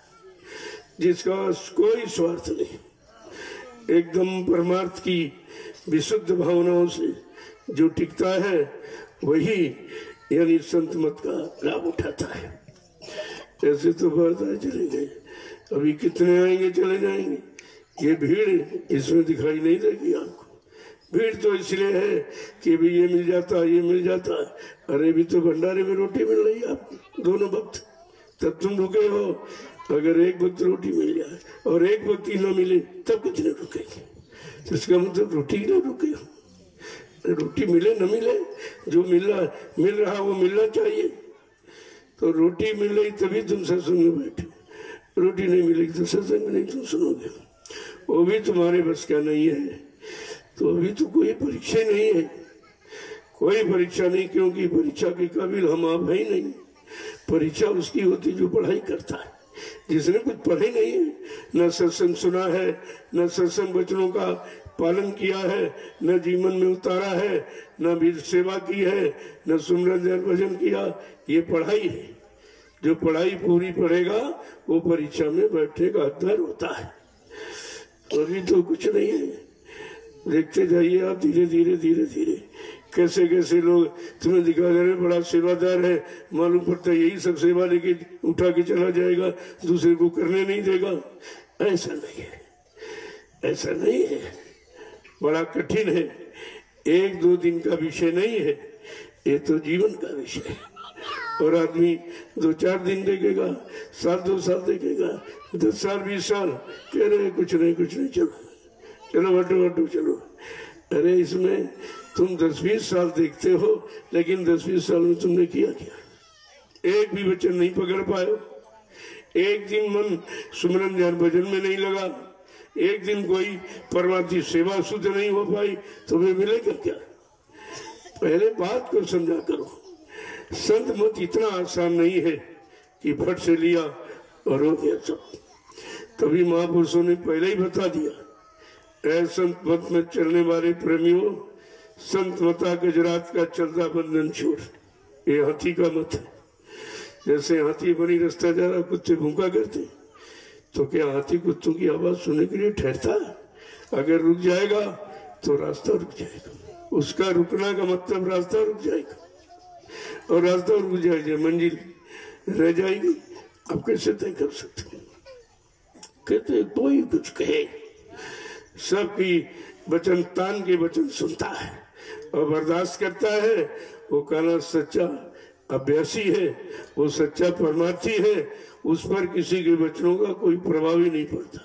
जिसका कोई स्वार्थ नहीं, एकदम परमार्थ की विशुद्ध भावनाओं से जो टिकता है वही यानी संत मत का लाभ उठाता है। ऐसे तो बात है चले गए, अभी कितने आएंगे चले जाएंगे। ये भीड़ इसमें दिखाई नहीं देगी आपको। भीड़ तो इसलिए है कि भी ये मिल जाता ये मिल जाता। अरे भी तो भंडारे में रोटी मिल रही है आपको दोनों वक्त, तब तुम रुके हो। अगर एक वक्त रोटी मिल जाए और एक वक्त ही ना मिले तब कितने रुकेंगे? तो इसका मतलब रोटी ही ना रुके हो। रोटी मिले न मिले, जो मिल रहा वो मिलना चाहिए। तो रोटी मिल रही तभी तुम सत्संग में बैठे, रोटी नहीं मिलेगी तो सत्संग में नहीं तुम सुनोगे, वो भी तुम्हारे बस का नहीं है। तो अभी तो कोई परीक्षा नहीं है, कोई परीक्षा नहीं, क्योंकि परीक्षा के काबिल हम आप है ही नहीं। परीक्षा उसकी होती जो पढ़ाई करता है। जिसने कुछ पढ़े नहीं है, न सत्संग सुना है, न सत्संग वचनों का पालन किया है, न जीवन में उतारा है, न भी सेवा की है, न सुमरन भजन किया, ये पढ़ाई है। जो पढ़ाई पूरी पढ़ेगा वो परीक्षा में बैठने का हकदार होता है। अभी तो कुछ नहीं है, देखते जाइए आप धीरे धीरे धीरे धीरे कैसे कैसे लोग तुम्हें दिखा दे रहे, बड़ा सेवादार है, मालूम पड़ता है यही सब सेवा लेके उठा के चला जाएगा, दूसरे को करने नहीं देगा। ऐसा नहीं है, ऐसा नहीं है, बड़ा कठिन है, 1-2 दिन का विषय नहीं है, ये तो जीवन का विषय है। और आदमी 2-4 दिन देखेगा, 1-2 साल देखेगा, 10 साल 20 साल कह रहे कुछ नहीं चलो चलो हटो चलो। अरे इसमें तुम 10-20 साल देखते हो, लेकिन 10-20 साल में तुमने किया क्या? एक भी वचन नहीं पकड़ पाए, एक दिन मन सुमरन ध्यान भजन में नहीं लगा, एक दिन कोई परमार्थी सेवा शुद्ध नहीं हो पाई, तुम्हें मिलेगा क्या? पहले बात को समझा करो। संत मत इतना आसान नहीं है कि फट से लिया और हो गया सब। तभी महापुरुषों ने पहले ही बता दिया, ऐ संत मत में चलने वाले प्रेमियों, संत मता गुजरात का चलता बंधन छोड़। ये हाथी का मत है। जैसे हाथी बनी रास्ता जा रहा, कुत्ते भूखा करते, तो क्या हाथी कुत्तों की आवाज सुनने के लिए ठहरता है? अगर रुक जाएगा तो रास्ता रुक जाएगा। उसका रुकना का मतलब रास्ता रुक जाएगा, और रास्ता रुक जाएगा मंजिल रह जाएगी। आप कैसे तय कर सकते? कहते कोई कुछ कहे, सबकी वचन तान के वचन सुनता है और बर्दाश्त करता है। वो कहना सच्चा अभ्यासी है, वो सच्चा परमार्थी है, उस पर किसी के वचनों का कोई प्रभाव ही नहीं पड़ता।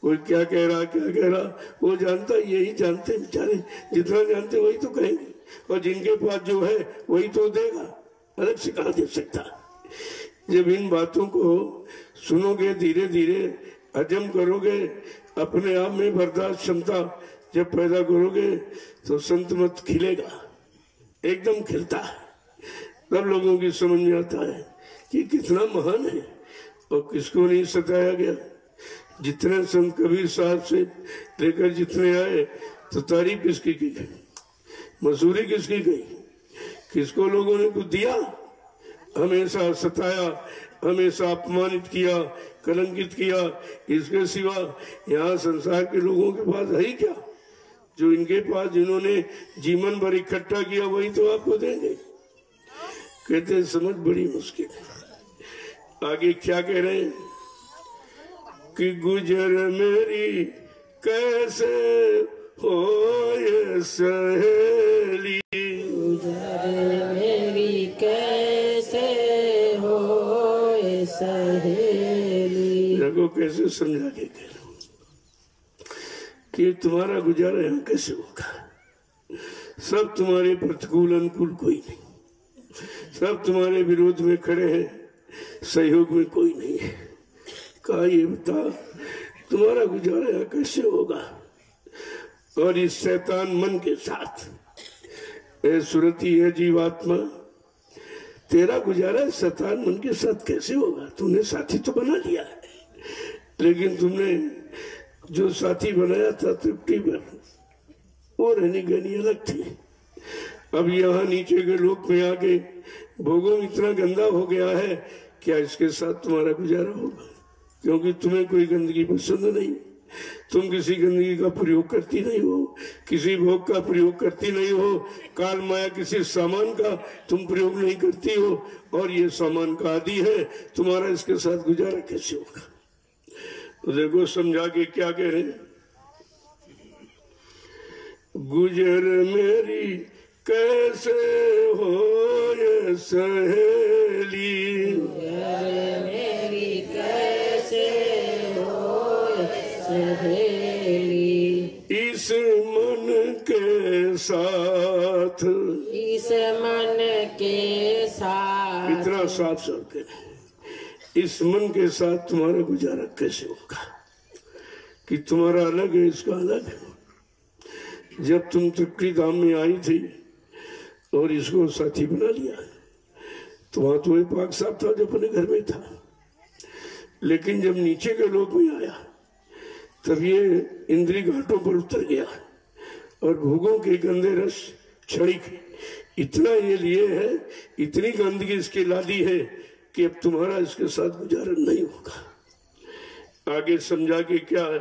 कोई क्या कह रहा वो जानता, यही जानते बेचारे, जितना जानते वही तो कहेंगे, और जिनके पास जो है वही तो देगा, अलग से कहा दे सकता। जब इन बातों को सुनोगे, धीरे धीरे हजम करोगे, अपने आप में बर्दाश्त क्षमता जब पैदा करोगे, तो संत मत खिलेगा, एकदम खिलता है। तब लोगों की समझ में आता है कि कितना महान है और किसको नहीं सताया गया। जितने संत कबीर साहब से लेकर जितने आए तो तारीफ किसकी की गई, मजदूरी किसकी गई, किसको लोगों ने कुछ दिया, हमेशा सताया, हमेशा अपमानित किया, कलंकित किया। इसके सिवा यहाँ संसार के लोगों के पास है ही क्या? जो इनके पास जिन्होंने जीवन भर इकट्ठा किया वही तो आपको देंगे। कहते हैं समझ बड़ी मुश्किल है। आगे क्या कह रहे हैं कि गुजर मेरी कैसे हो ये सहेली, गुजर मेरी कैसे हो ये सहेली। देखो कैसे समझा के कह रहा हूं कि तुम्हारा गुजारा यहाँ कैसे होगा। सब तुम्हारे प्रतिकूल अनुकूल कोई नहीं, सब तुम्हारे विरोध में खड़े हैं, सहयोग में कोई नहीं है। कहा ये बता तुम्हारा गुजारा यहाँ कैसे होगा। और इस शैतान मन के साथ ए सुरती है जीवात्मा, तेरा गुजारा शैतान मन के साथ कैसे होगा। तुमने साथी तो बना लिया है, लेकिन तुमने जो साथी बनाया था तृप्ति पर, वो रहनी गहनी अलग थी। अब यहाँ नीचे के लोक में आके भोगों इतना गंदा हो गया है, क्या इसके साथ तुम्हारा गुजारा होगा? क्योंकि तुम्हें कोई गंदगी पसंद नहीं, तुम किसी गंदगी का प्रयोग करती नहीं हो, किसी भोग का प्रयोग करती नहीं हो, काल माया किसी सामान का तुम प्रयोग नहीं करती हो, और ये सामान का आदि है, तुम्हारा इसके साथ गुजारा कैसे होगा। तो देखो समझा के क्या कह रहे हैं, गुजर मेरी कैसे हो ये सहेली, गुजर मेरी कैसे हो ये सहेली। इस मन के साथ, इस मन के साथ, इतना साफ साफ करें, इस मन के साथ तुम्हारा गुजारा कैसे होगा कि तुम्हारा अलग है इसका अलग है। जब तुम तृप्ति धाम में आई थी और इसको साथी बना लिया तो वहां तो पाक साहब था जो अपने घर में था, लेकिन जब नीचे के लोक में आया तब ये इंद्री घाटों पर उतर गया और भोगों के गंदे रस क्षणिक इतना ये लिए है, इतनी गंदगी इसकी ला दी है कि अब तुम्हारा इसके साथ गुजारा नहीं होगा। आगे समझा के क्या है,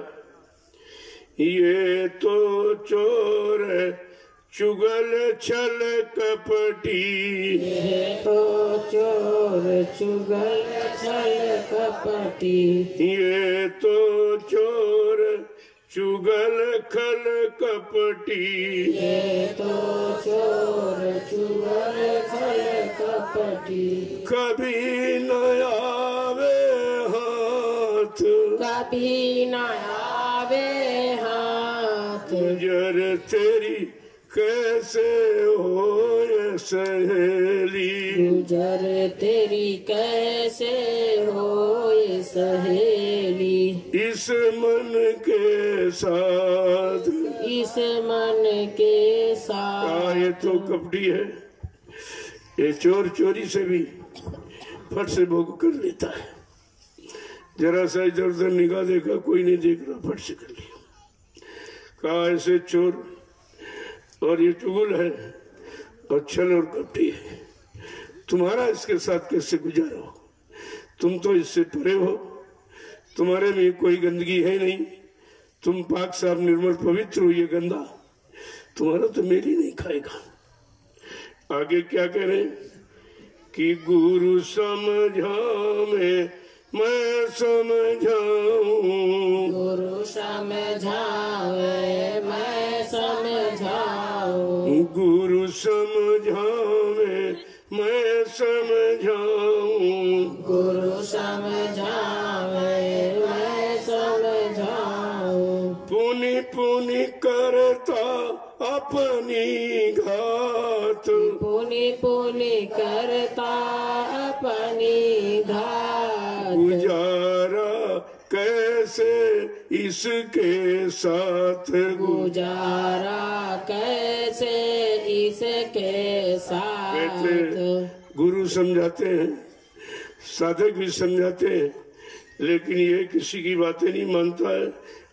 ये तो चोर चुगल छल कपटी, ये तो चोर चुगल छल कपटी, ये तो चोर चुगल खल कपटी, ये तो चोर चुगल छल कपटी। कभी न आवे हाथ, कभी न आवे हाथ, गुजर तेरी कैसे हो ये सहेली, गुजर तेरी कैसे हो ये सहेली। इस मन के साथ, इस मन के साथ। ये तो कपटी है, ये चोर चोरी से भी फट से भोग कर लेता है। जरा सा इधर उधर निगाह देखा, कोई नहीं देख रहा, फट से कर लिया। कहा ऐसे चोर और ये चुगल है और छल और कपटी है, तुम्हारा इसके साथ कैसे गुजारा हो। तुम तो इससे परे हो, तुम्हारे में कोई गंदगी है नहीं, तुम पाक साफ निर्मल पवित्र हो, ये गंदा तुम्हारा तो मेल ही नहीं खाएगा। आगे क्या कह रहे कि गुरु समझावे मैं समझाऊं, गुरु समझावे मैं समझाऊं, गुरु समझावे मैं समझाऊं, गुरु समझावे मैं समझाऊं। पुनि पुनि करता अपनी घात, पुनि पुनि करता अपनी घात, गुजारा कैसे इसके साथ, गुजारा कैसे इसके साथ। गुरु समझाते हैं, साधक भी समझाते हैं लेकिन ये किसी की बातें नहीं मानता है,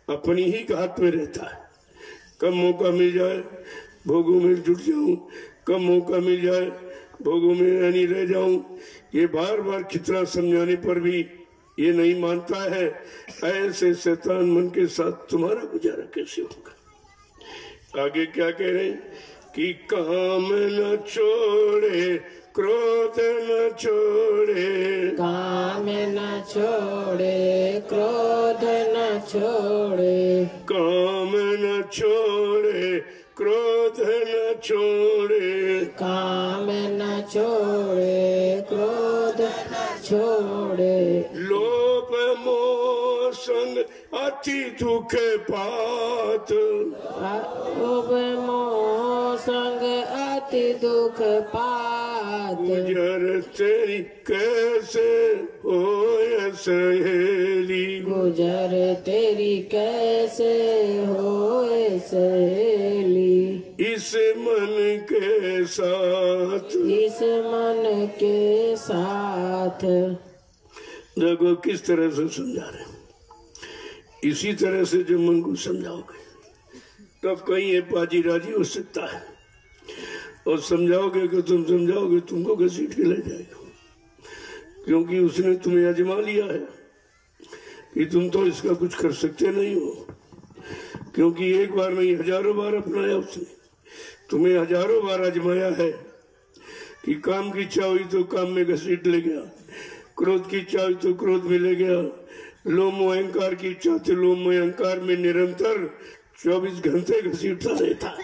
अपनी ही हाथ में रहता है। कब मौका मिल जाए भोगों में जुट जाऊं, कब मौका मिल जाए भोगों में नहीं रह जाऊं, ये बार बार कितना समझाने पर भी ये नहीं मानता है। ऐसे शैतान मन के साथ तुम्हारा गुजारा कैसे होगा। आगे क्या कह रहे हैं कि काम न छोड़े, क्रोध न छोड़े, काम न छोड़े, क्रोध न छोड़े, काम न छोड़े, क्रोध न छोड़े, काम न छोड़े, क्रोध न छोड़े, लोभ मोह संग अति दुख पात, लोभ मोह संग अति दुख पात, गुजर तेरी कैसे होए सहेली, गुजर तेरी कैसे होए सहेली, इस मन के साथ, इस मन के साथ। देखो किस तरह से समझा रहे हैं। इसी तरह से जो मन को समझाओगे तब कहीं ये पाजी राजी हो सकता है, और समझाओगे कि तुम समझाओगे तुमको घसीट के ले जाएगा, क्योंकि उसने तुम्हें आजमा लिया है कि तुम तो इसका कुछ कर सकते नहीं हो, क्योंकि एक बार नहीं हजारों बार अपनाया उसने, तुम्हें हजारों बार आजमाया है कि काम की इच्छा हुई तो काम में घसीट ले गया, क्रोध की इच्छा हुई तो क्रोध में ले गया, लोम अहंकार की इच्छा थी लोम अहंकार में निरंतर 24 घंटे घसीटता रहता है।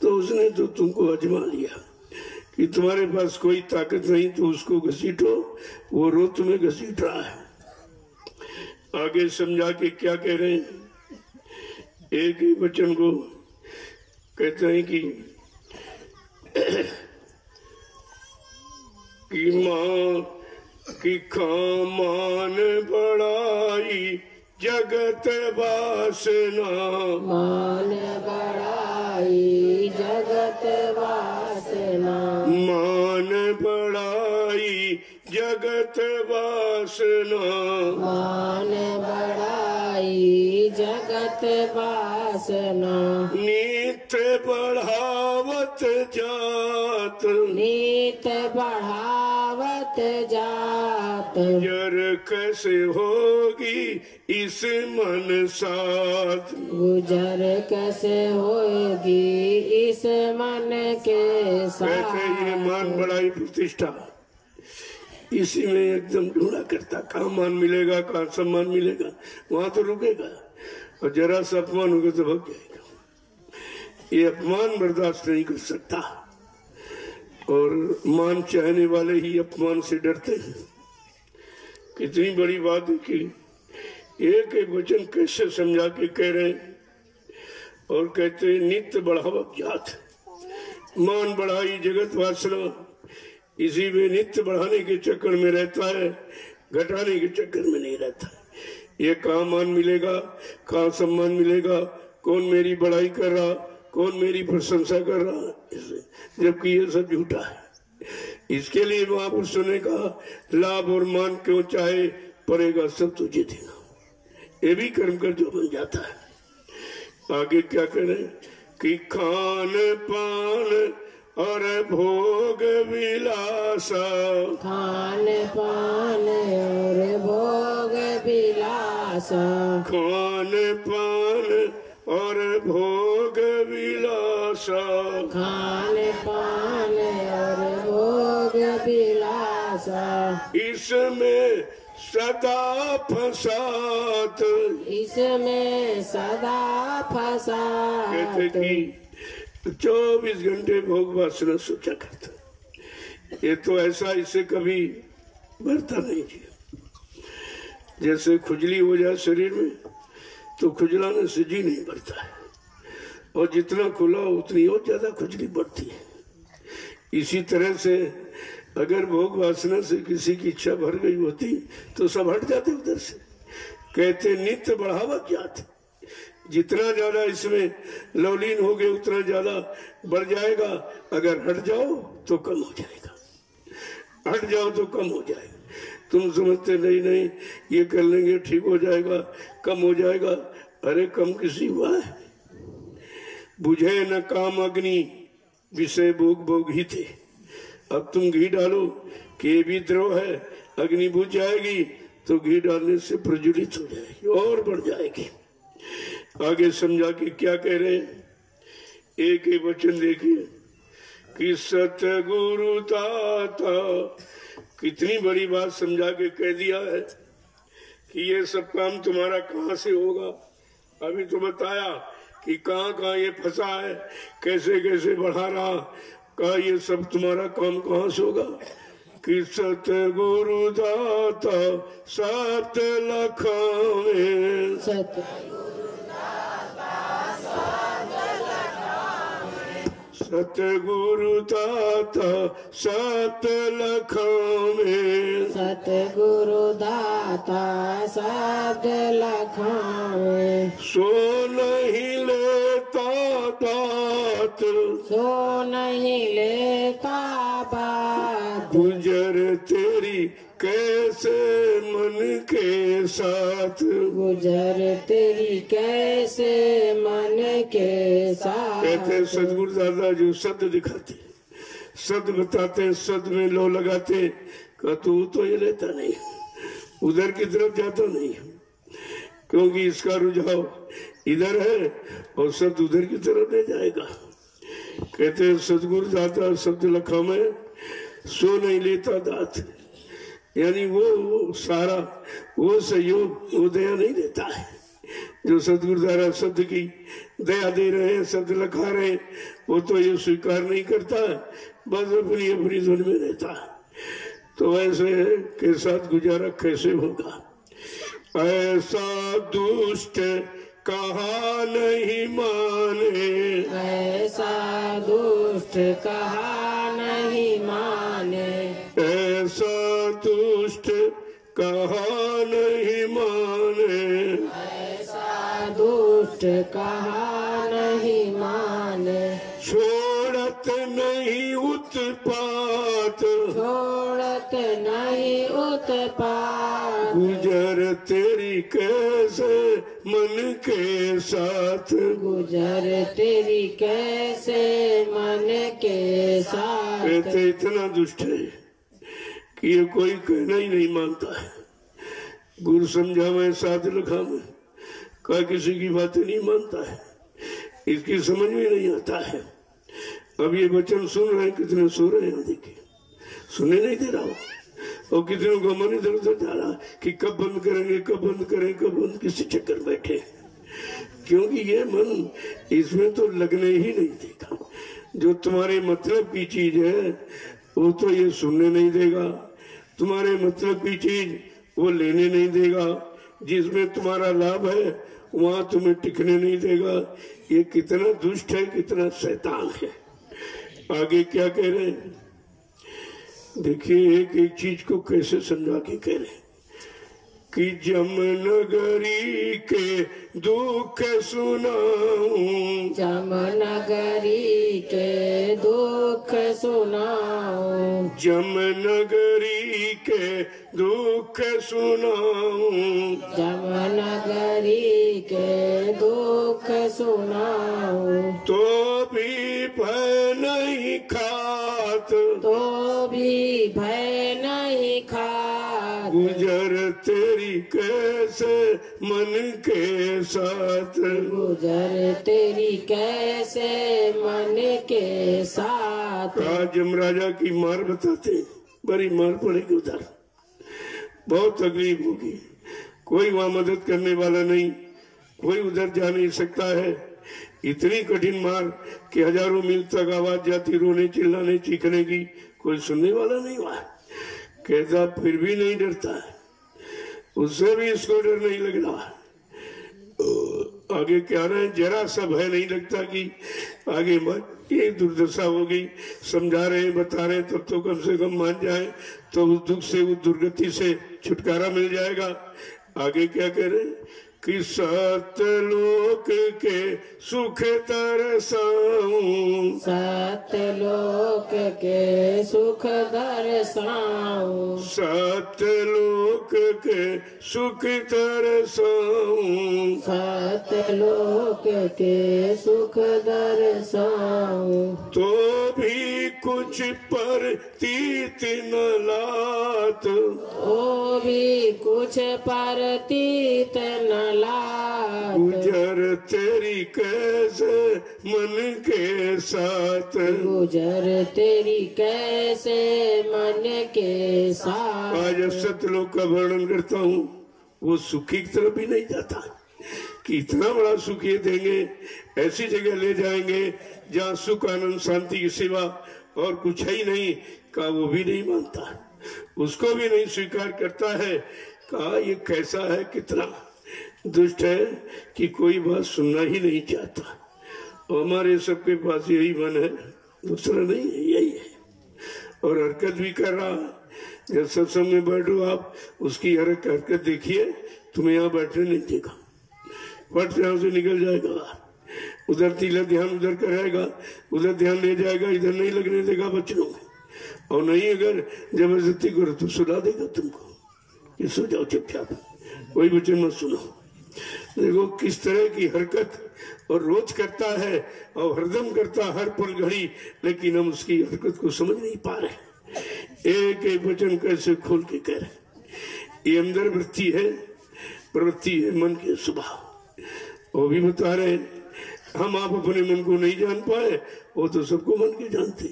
तो उसने तो तुमको आजमा लिया कि तुम्हारे पास कोई ताकत नहीं तो उसको घसीटो, वो रो तुम्हें घसीट रहा है। आगे समझा के क्या कह रहे हैं, एक ही वचन को कहते हैं कि माँ की खामान बढ़ाई जगत वासना, मान बढ़ाई जगत वासना, मान बढ़ाई जगत वासना, मान बढ़ाई जगत वासना, नित्य बढ़ावत जात, नीत बढ़ावत जात, जर कैसे होगी इस मन साथ, गुजर कैसे होगी इस मन के कहते ये साथ। मान बढ़ाई प्रतिष्ठा इसी में एकदम ढूंढा करता, कहाँ मान मिलेगा कहाँ सम्मान मिलेगा, वहां तो रुकेगा, और जरा सा अपमान होगा तो भाग जाएगा। ये अपमान बर्दाश्त नहीं कर सकता, और मान चाहने वाले ही अपमान से डरते हैं। कितनी बड़ी बात है कि एक एक वचन कैसे समझा के कह रहे हैं, और कहते नित्य बढ़ावत जात, मान बढ़ाई जगत वासना, इसी में नित्य बढ़ाने के चक्कर में रहता है, घटाने के चक्कर में नहीं रहता है। ये कहाँ मान मिलेगा कहाँ सम्मान मिलेगा, कौन मेरी बढ़ाई कर रहा कौन मेरी प्रशंसा कर रहा, जबकि ये सब झूठा है। इसके लिए महापुरुषों ने कहा लाभ और मान क्यों चाहे, पड़ेगा सब तुझे देना, ये भी कर्म कर जो बन जाता है। आगे क्या करें कि खान पान और भोग विलासा, खान पान और भोग विलासा, खान पान और भोग विलासा, खान पान और भोग विलासा, इसमें सदा फसात, इसमें सदा कहते फसात, कि 24 घंटे भोग वासना सोचा करता। ये तो ऐसा इसे कभी भरता नहीं जी। जैसे खुजली हो जाए शरीर में तो खुजलाने से जी नहीं भरता है, और जितना खुला उतनी और ज्यादा खुजली बढ़ती है। इसी तरह से अगर भोग वासना से किसी की इच्छा भर गई होती तो सब हट जाते उधर से। कहते नित्य बढ़ावत जाते, जितना ज्यादा इसमें लवलीन हो गए उतना ज्यादा बढ़ जाएगा, अगर हट जाओ तो कम हो जाएगा, हट जाओ तो कम हो जाएगा। तुम समझते नहीं नहीं ये कर लेंगे ठीक हो जाएगा, कम हो जाएगा। अरे कम किसी हुआ है? बुझे न काम अग्नि विषय भोग भोग ही थे। अब तुम घी डालो कि ये भी द्रव है, अग्नि बुझ जाएगी तो घी डालने से प्रज्वलित हो जाएगी और बढ़ जाएगी। आगे समझा कि क्या कह रहे हैं, एक ही वचन देखिए कि सतगुरु ताता, कितनी बड़ी बात समझा के कह दिया है कि ये सब काम तुम्हारा कहाँ से होगा। अभी तो बताया कि कहाँ कहाँ ये फंसा है, कैसे कैसे बढ़ा रहा, कहा ये सब तुम्हारा काम कहाँ से होगा। कि सतगुरु दाता सत लखावे, सतगुरु दाता सत लखावे, सतगुरु दाता सत लखावे। सो नहीं लेता दात, सो नहीं लेता बात, गुजर तेरी कैसे मन के साथ, गुजर तेरी कैसे मन के साथ। कहते सतगुरु दादा जो शब्द दिखाते, शब्द बताते, शब्द में लो लगाते, का तू तो ये लेता नहीं, उधर की तरफ जाता नहीं, क्योंकि इसका रुझाव इधर है और शब्द उधर की तरफ ले जाएगा। कहते सतगुरु दाता शब्द लखा में सो नहीं लेता दात, यानी वो सारा वो सहयोग वो दया नहीं देता है जो सतगुरु द्वारा शब्द की दया दे रहे हैं, शब्द लखा रहे हैं, वो तो ये स्वीकार नहीं करता है, बस अपनी अपनी धुन में रहता है। तो ऐसे के साथ गुजारा कैसे होगा। ऐसा दुष्ट कहा नहीं माने, ऐसा दुष्ट कहा नहीं माने, ऐसा दुष्ट कहा नहीं माने, ऐसा दुष्ट कहा नहीं माने। छोड़त नहीं उत्पात, छोड़त नहीं उत्पात, गुजर तेरी कैसे मन के साथ, गुजर तेरी कैसे मन के साथ। कहते इतना दुष्ट है कि ये कोई कहना ही नहीं मानता है। गुरु समझा में साथ लिखा में का किसी की बातें नहीं मानता है, इसकी समझ में नहीं आता है। अब ये वचन सुन रहे हैं, कितने सो रहे हैं देखिए, सुनने नहीं दे रहा हो, और कितनों का मन इधर उधर जा रहा कि कब बंद करेंगे, कब बंद करें, कब बंद, किसी चक्कर बैठे, क्योंकि ये मन इसमें तो लगने ही नहीं देगा। जो तुम्हारे मतलब की चीज है वो तो ये सुनने नहीं देगा, तुम्हारे मतलब की चीज वो लेने नहीं देगा, जिसमें तुम्हारा लाभ है वहां तुम्हें टिकने नहीं देगा। ये कितना दुष्ट है, कितना शैतान है। आगे क्या कह रहे हैं देखिए, एक एक चीज को कैसे समझा के कह रहे हैं कि जमनगरी के दुख सुनाऊं, जमनगरी के दुख सुनाऊं, जमनगरी के दुख सुनाऊं, जमनगरी के दुख सुनाऊं। तो भी भय नहीं खात, तो भी भय नहीं खात, गुजर तेरी कैसे मन के साथ, गुजर तेरी कैसे मन के साथ। आज यमराजा की मार बताते, बड़ी मार पड़ेगी उधर, बहुत तकलीफ होगी, कोई वहां मदद करने वाला नहीं, कोई उधर जा नहीं सकता है। इतनी कठिन मार कि हजारों मील तक आवाज जाती, रोने चिल्लाने चीखने की, कोई सुनने वाला नहीं हुआ। कहता फिर भी नहीं डरता है, उससे भी इसको डर नहीं लग रहा। आगे क्या रहे, जरा सा भय नहीं लगता कि आगे ये दुर्दशा होगी। समझा रहे हैं, बता रहे हैं, तब तो कम से कम मान जाए तो उस दुख से, उस दुर्गति से छुटकारा मिल जाएगा। आगे क्या कह रहे हैं कि सतलोक के सुख दर्शाऊं, सतलोक के सुख दर्शाऊं, सतलोक के सुख दर्शाऊं, सतलोक के सुख दर्शाऊं। तो भी कुछ प्रतीत न लात, ओ भी कुछ प्रतीत न लात, गुजर तेरी कैसे मन के साथ, गुजर तेरी कैसे मन के साथ। आज सतलोक का वर्णन करता हूँ, वो सुखी की तरफ भी नहीं जाता कि इतना बड़ा सुख ये देंगे, ऐसी जगह ले जाएंगे जहाँ सुख आनंद शांति की सिवा और कुछ है ही नहीं, का वो भी नहीं मानता, उसको भी नहीं स्वीकार करता है। कहा ये कैसा है, कितना दुष्ट है कि कोई बात सुनना ही नहीं चाहता। और हमारे सबके पास यही मन है, दूसरा नहीं है, यही है। और हरकत भी कर रहा है। जब सत्संग में बैठो आप, उसकी हरकत देखिए, तुम्हें यहाँ बैठने नहीं देगा, फट यहाँ से निकल जाएगा, उधर तीला ध्यान उधर कराएगा, उधर ध्यान ले जाएगा, इधर नहीं लगने देगा बच्चों में। और नहीं अगर जबरदस्ती करो तो सुला देगा तुमको कि सो जाओ चुपचाप, कोई वचन मत सुनो। देखो किस तरह की हरकत और रोज करता है और हरदम करता हर पल घड़ी, लेकिन हम उसकी हरकत को समझ नहीं पा रहे। एक एक वचन कैसे खोल के कह रहे, ये अंदर वृत्ति है, प्रवृत्ति है मन के स्वभाव। वो भी बता रहे हम आप अपने मन को नहीं जान पाए, वो तो सबको मन के जानते,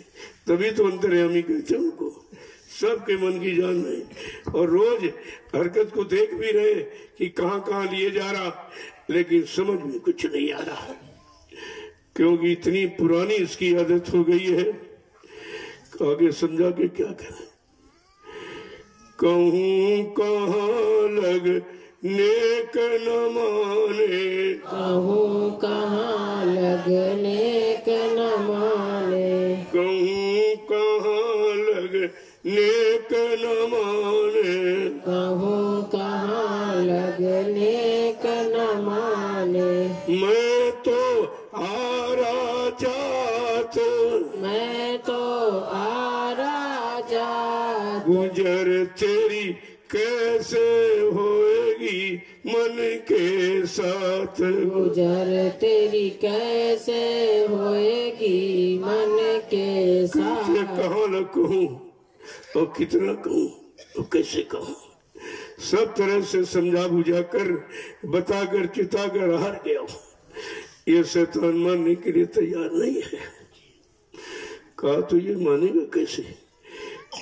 तभी तो अंतर्यामी कहते हैं उनको, सबके मन की जान नहीं। और रोज हरकत को देख भी रहे कि कहाँ कहाँ लिए जा रहा, लेकिन समझ में कुछ नहीं आ रहा, क्योंकि इतनी पुरानी इसकी आदत हो गई है। आगे समझा के क्या करें। कहूँ कहाँ लग नेक न माने, कहूँ कहाँ लगने क न माने, कहूँ कहाँ लग नेक न माने, कहूँ कहाँ लगने क न माने। मैं तो आरा जात, मैं तो आरा जात, गुजर तेरी कैसे होएगी मन के साथ, गुजर तेरी कैसे होएगी मन के साथ। कहाँ न कहूँ और कितना कहूँ और कैसे कहूँ, सब तरह से समझा बुझा कर बताकर चिताकर हार गया। ये शैतान मानने के लिए तैयार नहीं है। कहा तो ये मानेगा कैसे,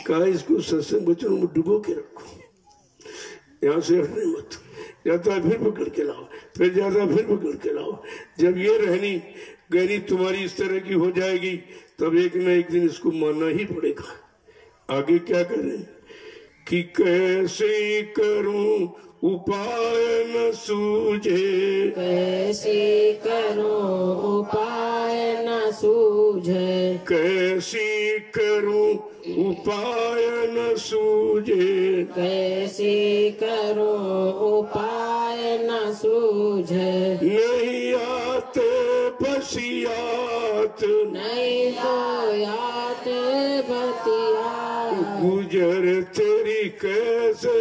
कहा इसको सत्संग वचनों में डुबो के रखो, यहाँ से हटने मत, जाता है फिर पकड़ के लाओ, फिर जाता फिर पकड़ के लाओ। जब ये रहनी गहरी तुम्हारी इस तरह की हो जाएगी, तब एक न एक दिन इसको मानना ही पड़ेगा। आगे क्या करें कि कैसे करूं उपाय न सूझे, कैसे करूं उपाय न सूझे, कैसी करूं उपाय न सूझे, कैसे करूं उपाय न सूझे। नहीं आते बसियात, नहीं तो याद बतिया, गुजर तेरी कैसे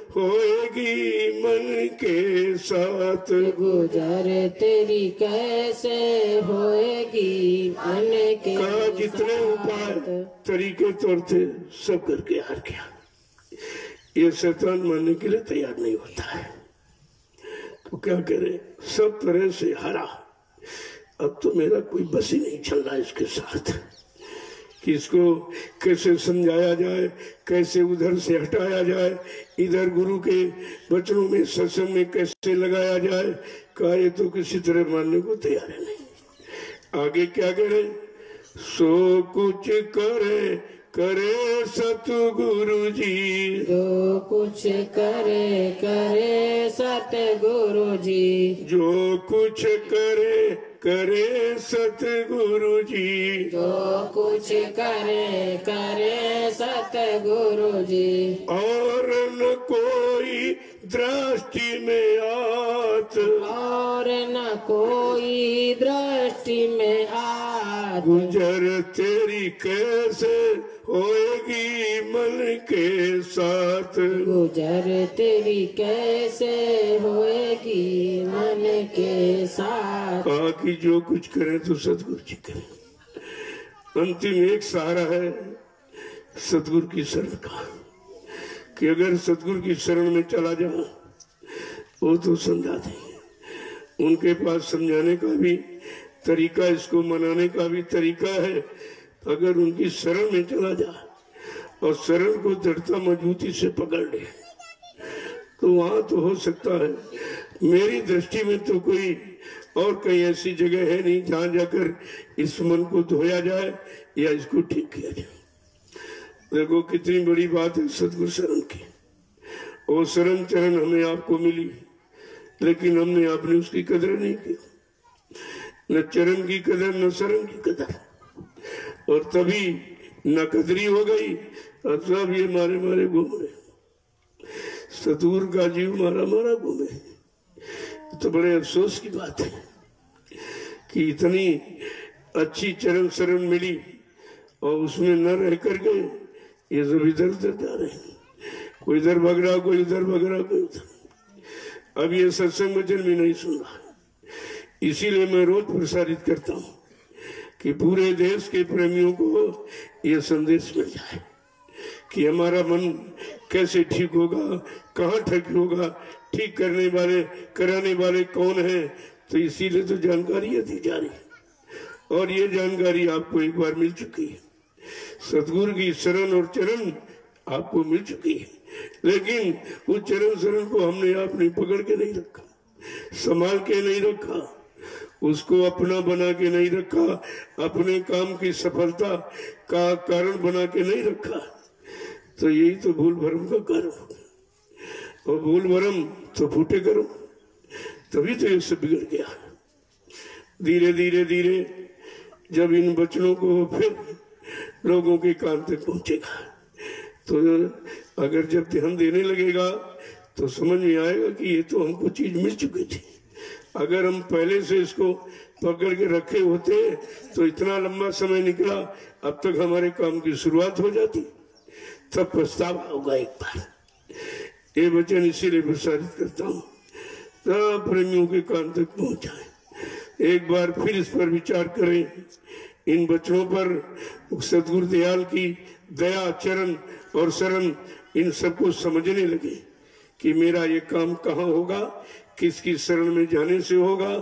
होएगी मन के साथ, गुजर तेरी कैसे होएगी मन के का जितने उपाय साथ। तरीके तौर थे सब करके हार गया। ये शैतान मानने के लिए तैयार नहीं होता है, तो क्या करे, सब तरह से हारा। अब तो मेरा कोई बस ही नहीं चल रहा इसके साथ कि इसको कैसे समझाया जाए, कैसे उधर से हटाया जाए, इधर गुरु के वचनों में सत्संग में कैसे लगाया जाए। कहा ये तो किसी तरह मानने को तैयार है नहीं। आगे क्या करे, सो कुछ करे करे सतगुरु जी, जो कुछ करे करे सतगुरु जी, जो कुछ करे करे सतगुरु जी, जो कुछ करे करे सतगुरु जी। और न कोई दृष्टि में आत, बात, और न कोई दृष्टि में आत। गुजर तेरी कैसे होएगी मन के साथ, गुजर तेरी कैसे होएगी मन के साथ। कहा कि जो कुछ करें तो सतगुरु जी करें। अंतिम एक सहारा है सतगुरु की शरण का, कि अगर सतगुरु की शरण में चला जा वो तो समझा देंगे। उनके पास समझाने का भी तरीका, इसको मनाने का भी तरीका है। अगर उनकी शरण में चला जा और शरण को दृढ़ता मजबूती से पकड़ ले तो वहां तो हो सकता है। मेरी दृष्टि में तो कोई और कहीं ऐसी जगह है नहीं जहां जाकर इस मन को धोया जाए या इसको ठीक किया जाए। देखो कितनी बड़ी बात है सतगुरु शरण की। और शरण चरण हमें आपको मिली, लेकिन हमने आपने उसकी कदर नहीं की, न चरण की कदर न शरण की कदर, और तभी न कदरी हो गई और सब ये मारे मारे घूम रहे। सतगुरु का जीव मारा मारा घूमे। तो बड़े अफसोस की बात है कि इतनी अच्छी चरण शरण मिली और उसमें न रह कर गए। ये सब इधर उधर जा रहे हैं, कोई इधर भग रहा, कोई उधर भग रहा, कोई उधर। अब ये सत्संग वचन भी नहीं सुन रहा। इसीलिए मैं रोज प्रसारित करता हूँ कि पूरे देश के प्रेमियों को ये संदेश मिल जाए कि हमारा मन कैसे ठीक होगा, कहाँ ठीक होगा, ठीक करने वाले कराने वाले कौन है। तो इसीलिए तो जानकारी दी जा रही, और ये जानकारी आपको एक बार मिल चुकी है। सतगुरु की शरण और चरण आपको मिल चुकी है, लेकिन उस चरण शरण को हमने आपने पकड़ के नहीं रखा, संभाल के नहीं रखा, उसको अपना बना के नहीं रखा, अपने काम की सफलता का कारण बना के नहीं रखा। तो यही तो भूल भरम का कारण होगा। और भूल भरम तो फूटे करो, तभी तो ये सब बिगड़ गया। धीरे धीरे धीरे जब इन वचनों को फिर लोगों के कान तक पहुंचेगा, तो अगर जब ध्यान देने लगेगा तो समझ में आएगा कि ये तो हमको चीज मिल चुकी थी। अगर हम पहले से इसको पकड़ के रखे होते तो इतना लंबा समय निकला, अब तक हमारे काम की शुरुआत हो जाती, तब पछतावा होगा एक बार। ये वचन इसीलिए प्रसारित करता हूँ, सब प्रेमियों के कान तक पहुंच जाए। एक बार फिर इस पर विचार करें, इन वचनों पर सतगुरु दयाल की दया, चरण और शरण, इन सबको समझने लगे कि मेरा ये काम कहाँ होगा, किसकी शरण में जाने से होगा,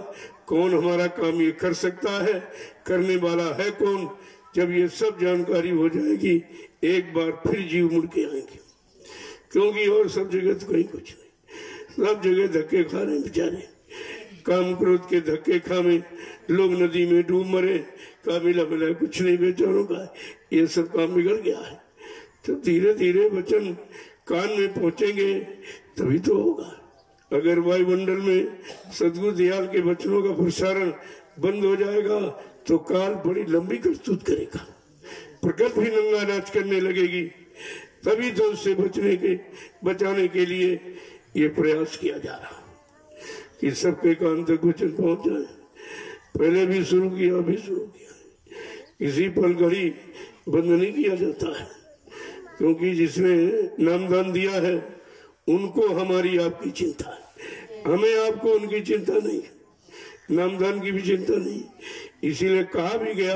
कौन हमारा काम ये कर सकता है, करने वाला है कौन। जब ये सब जानकारी हो जाएगी, एक बार फिर जीव मुड़ के आएंगे। क्योंकि और सब जगह तो कहीं कुछ नहीं, सब जगह धक्के खा रहे हैं बेचारे। काम क्रोध के धक्के खामे लोग नदी में डूब मरे, का मिला मिला कुछ नहीं बेचारों का। ये सब काम बिगड़ गया है। तो धीरे धीरे वचन कान में पहुंचेंगे तभी तो होगा। अगर वायुमंडल में सतगुरु दयाल के वचनों का प्रसारण बंद हो जाएगा तो काल बड़ी लंबी करतूत करेगा, प्रकृति भी नंगा नाच करने लगेगी। तभी तो उससे बचाने के लिए ये प्रयास किया जा रहा कि सबके कान तक वचन पहुंच जाए। पहले भी शुरू किया, अभी शुरू किया, किसी पल घड़ी बंद नहीं किया जाता है। क्योंकि जिसने नामदान दिया है उनको हमारी आपकी चिंता है, हमें आपको उनकी चिंता नहीं, नामदान की भी चिंता नहीं। इसीलिए कहा भी गया,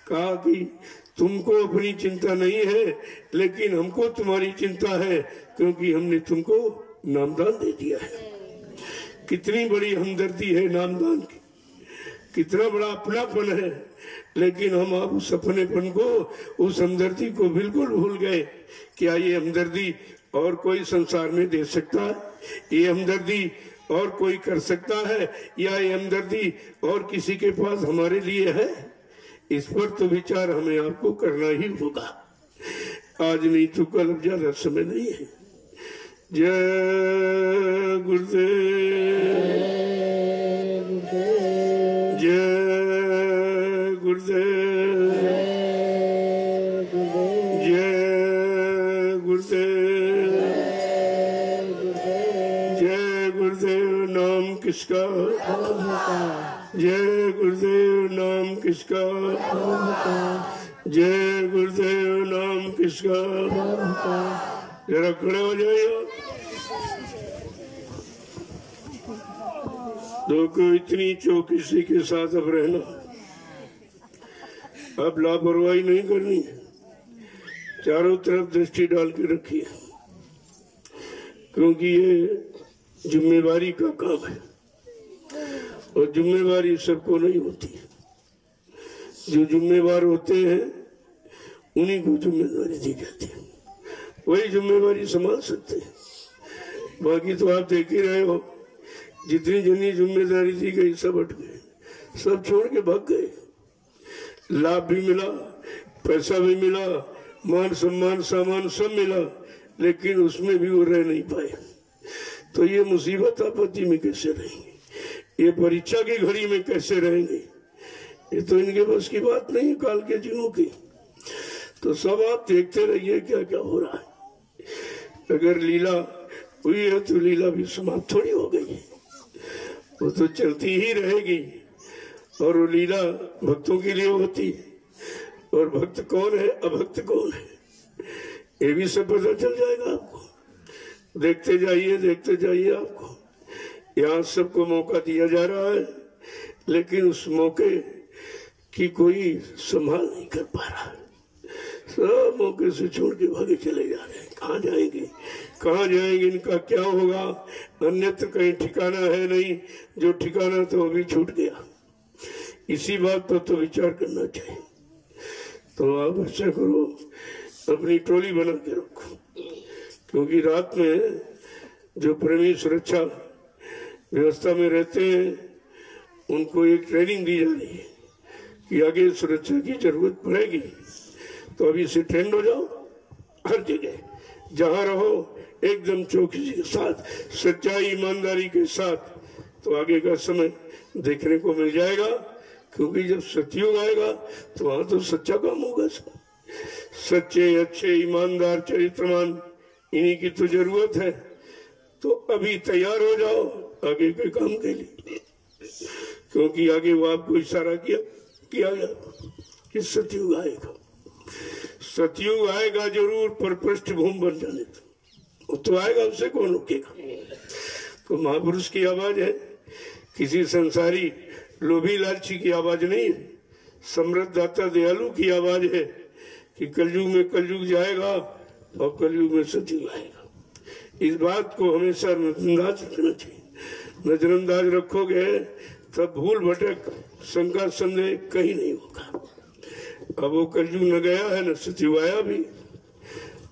कहा कि तुमको अपनी चिंता नहीं है, लेकिन हमको तुम्हारी चिंता है, क्योंकि हमने तुमको नामदान दे दिया है। कितनी बड़ी हमदर्दी है नामदान की, कितना बड़ा अपनापन है। लेकिन हम आप उस अपनेपन को, उस हमदर्दी को बिल्कुल भूल गए। क्या ये हमदर्दी और कोई संसार में दे सकता है? ये हमदर्दी और कोई कर सकता है? या ये हमदर्दी और किसी के पास हमारे लिए है? इस पर तो विचार हमें आपको करना ही होगा। आज नहीं तो कल, अब ज्यादा समय नहीं है। जय गुरुदेव, जय गुरुदेव, जय गुरुदेव, जय गुरुदेव। नाम किस जय गुरुदेव नाम किसका, प्रभु का, जय गुरुदेव नाम किसका। प्रभु का। जरा खड़े हो जाइए। दो को इतनी चौकसी के साथ अब रहना, अब लापरवाही नहीं करनी है, चारों तरफ दृष्टि डाल के रखिए, क्योंकि ये जिम्मेवारी का काम है और जिम्मेवारी सबको नहीं होती। जो जिम्मेवार होते हैं उन्हीं को जिम्मेदारी दी जाती है, वही जिम्मेवारी संभाल सकते हैं। बाकी तो आप देख ही रहे हो, जितनी जितनी जिम्मेदारी दी गई सब हट गए, सब छोड़ के भाग गए। लाभ भी मिला, पैसा भी मिला, मान सम्मान सामान सब मिला, लेकिन उसमें भी वो रह नहीं पाए। तो ये मुसीबत आपत्ति में कैसे रहेंगे, ये परीक्षा की घड़ी में कैसे रहेंगे, ये तो इनके बस की बात नहीं है, काल के जीवों की। तो सब आप देखते रहिए क्या क्या हो रहा है। अगर लीला हुई है तो लीला भी समाप्त थोड़ी हो गई है, वो तो चलती ही रहेगी। और वो लीला भक्तों के लिए होती है, और भक्त कौन है अभक्त कौन है ये भी सब पता चल जाएगा आपको। देखते जाइए आपको। यहाँ सबको मौका दिया जा रहा है, लेकिन उस मौके की कोई संभाल नहीं कर पा रहा है। सब मौके से छोड़ के भागे चले जा रहे हैं। कहाँ जाएंगे, इनका क्या होगा, अन्यत्र कहीं ठिकाना है नहीं, जो ठिकाना तो अभी छूट गया। इसी बात पर तो विचार करना चाहिए। तो आप ऐसा करो, अपनी टोली बना के रखो, क्योंकि रात में जो प्रेमी सुरक्षा व्यवस्था में रहते हैं उनको एक ट्रेनिंग दी जा रही है कि आगे सुरक्षा की जरूरत पड़ेगी, तो अभी से ट्रेंड हो जाओ। हर जगह जहाँ रहो एकदम चौकसी के साथ, सच्चाई ईमानदारी के साथ, तो आगे का समय देखने को मिल जाएगा। क्योंकि जब सतयुग आएगा तो वहां तो सच्चा काम होगा। सच्चे अच्छे ईमानदार चरित्रमान इन्हीं की तो जरूरत है। तो अभी तैयार हो जाओ आगे के काम के लिए, क्योंकि आगे वो आपको इशारा किया गया कि सतयुग आएगा। सतयुग आएगा जरूर, पर पृष्ठभूमि बन जाने दो, वो तो आएगा, उससे कौन रोकेगा। तो महापुरुष की आवाज है, किसी संसारी लोभी लालची की आवाज नहीं है, समृद्ध दाता दयालु की आवाज है कि कलयुग में कलयुग जाएगा और कलयुग में सतयुग आएगा। इस बात को हमेशा नजरअंदाज रखना चाहिए। नजरअंदाज रखोगे तब भूल भटक शंका संदेह कहीं नहीं होगा। अब वो कलयुग न गया है न सतयुग आया भी,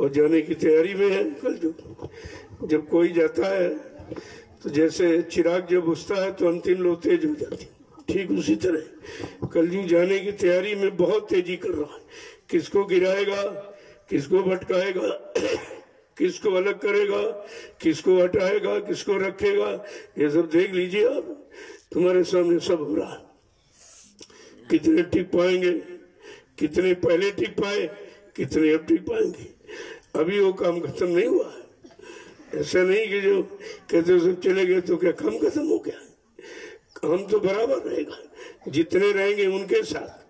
और जाने की तैयारी में है कलयुग। जब कोई जाता है तो जैसे चिराग जब बुझता है तो अंतिम लो तेज हो जाती है, ठीक उसी तरह कलयुग जाने की तैयारी में बहुत तेजी कर रहा है। किसको गिराएगा, किसको भटकाएगा, किसको अलग करेगा, किसको हटाएगा, किसको रखेगा, ये सब देख लीजिए आप, तुम्हारे सामने सब हो रहा है। कितने टिक पाएंगे, कितने पहले टिक पाए, कितने अब टिक पाएंगे। अभी वो काम खत्म नहीं हुआ है। ऐसा नहीं कि जो कहते सब चले गए तो क्या काम खत्म हो गया। काम तो बराबर रहेगा, जितने रहेंगे उनके साथ,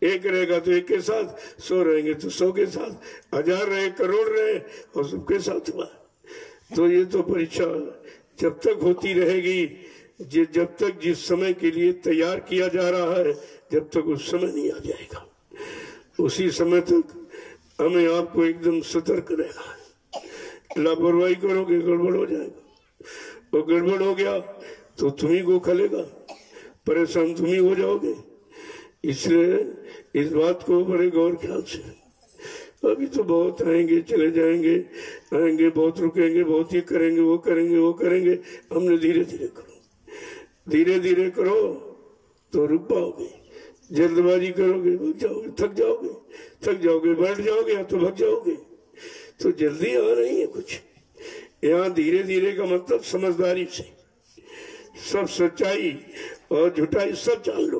एक रहेगा तो एक के साथ, 100 रहेंगे तो 100 के साथ, 1000 रहे, करोड़ रहे और सबके साथ हुआ। तो ये तो परीक्षा जब तक होती रहेगी, जब तक जिस समय के लिए तैयार किया जा रहा है, जब तक उस समय नहीं आ जाएगा, उसी समय तक हमें आपको एकदम सतर्क रहना है। लापरवाही करोगे गड़बड़ हो जाएगा, और गड़बड़ हो गया तो तुम्ही को खलेगा, परेशान तुम्ही हो जाओगे। इसलिए इस बात को बड़े गौर ख्याल से, अभी तो बहुत आएंगे चले जाएंगे, आएंगे बहुत रुकेंगे, बहुत ही करेंगे, वो करेंगे वो करेंगे। हमने धीरे धीरे करो, धीरे धीरे करो तो रुक पाओगे। जल्दबाजी करोगे भाग जाओगे, थक जाओगे, बैठ जाओगे या तो भाग जाओगे। तो जल्दी यहाँ नहीं है कुछ, यहाँ धीरे धीरे का मतलब समझदारी से सब सच्चाई और झूठाई सब जान लो,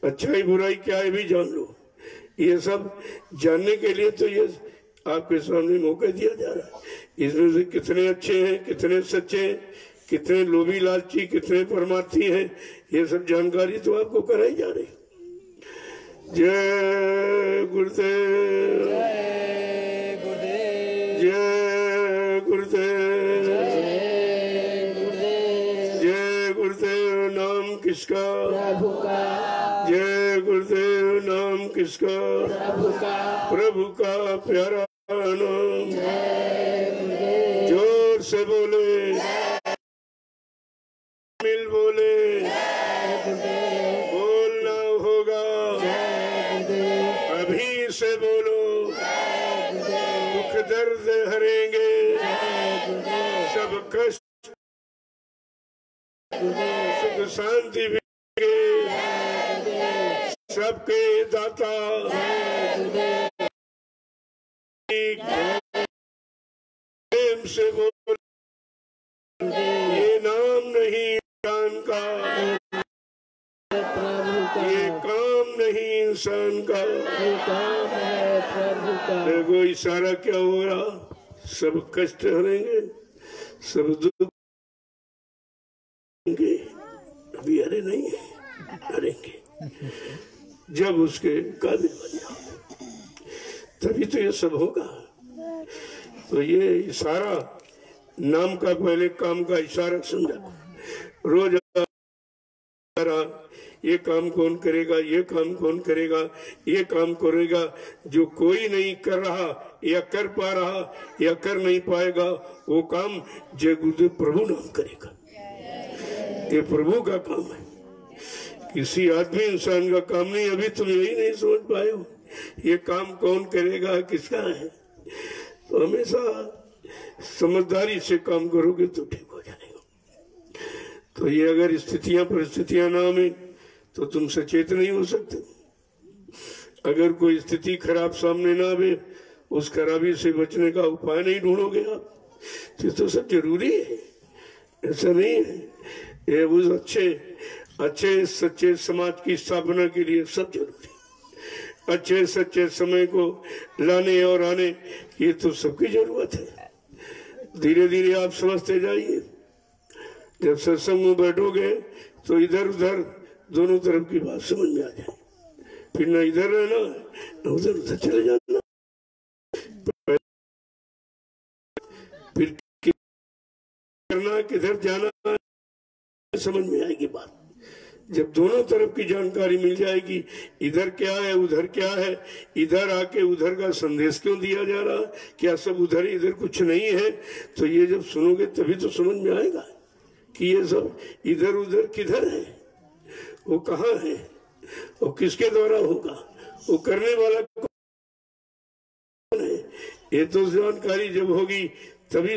अच्छाई बुराई क्या है भी जान लो। ये सब जानने के लिए तो ये आपके सामने मौका दिया जा रहा है। इसमें से कितने अच्छे हैं, कितने सच्चे हैं, कितने लोभी लालची, कितने परमार्थी हैं, ये सब जानकारी तो आपको कराई जा रही। जय गुरुदेव, जय गुरुदेव, जय गुरुदेव। नाम किसका? प्रभु का। जय गुरुदेव। नाम किसका? प्रभु का। प्रभु का प्यारा नाम। जोर से बोले, मिल बोले, बोलना होगा। अभी से बोलो, दुख दर्द हरेंगे, सब कष्ट सुख शांति मिलेंगे, सबके दाता प्रेम से बोल। ये नाम नहीं इंसान का, ये काम नहीं इंसान का, ये काम है प्रभु का। देखो इशारा क्या हो रहा, सब कष्ट हरेंगे, सब दुख हरेंगे। अभी हरे नहीं है, हरेंगे जब उसके काबिल बन जाओ, तभी तो ये सब होगा। तो ये इशारा नाम का, पहले काम का इशारा समझा। रोज ये काम कौन करेगा, ये काम कौन करेगा, ये काम करेगा। जो कोई नहीं कर रहा या कर पा रहा या कर नहीं पाएगा, वो काम जय गुरुदेव प्रभु नाम करेगा। ये प्रभु का काम है, किसी आदमी इंसान का काम नहीं। अभी तुम यही नहीं समझ पाए हो ये काम कौन करेगा, किसका है। तो हमेशा समझदारी से काम करोगे तो ठीक हो जाएगा। तो ये अगर स्थितियां परिस्थितियां ना आए तो तुम सचेत नहीं हो सकते। अगर कोई स्थिति खराब सामने ना आवे, उस खराबी से बचने का उपाय नहीं ढूंढोगे आप, तो सब जरूरी है। ऐसा नहीं है, ये उस अच्छे सच्चे समाज की स्थापना के लिए सब जरूरी। अच्छे सच्चे समय को लाने और आने, ये तो सबकी जरूरत है। धीरे धीरे आप समझते जाइए। जब सत्संग में बैठोगे तो इधर उधर दोनों तरफ की बात समझ में आ जाए। फिर ना इधर रहना ना उधर उधर चले जाना। फिर करना किधर जाना समझ में आएगी बात। जब दोनों तरफ की जानकारी मिल जाएगी, इधर क्या है उधर क्या है, इधर आके उधर का संदेश क्यों दिया जा रहा, क्या सब उधर इधर कुछ नहीं है, तो ये जब सुनोगे तभी तो समझ में आएगा कि ये सब इधर उधर किधर है, वो कहाँ है, वो किसके द्वारा होगा, वो करने वाला कौन है। ये तो जानकारी जब होगी तभी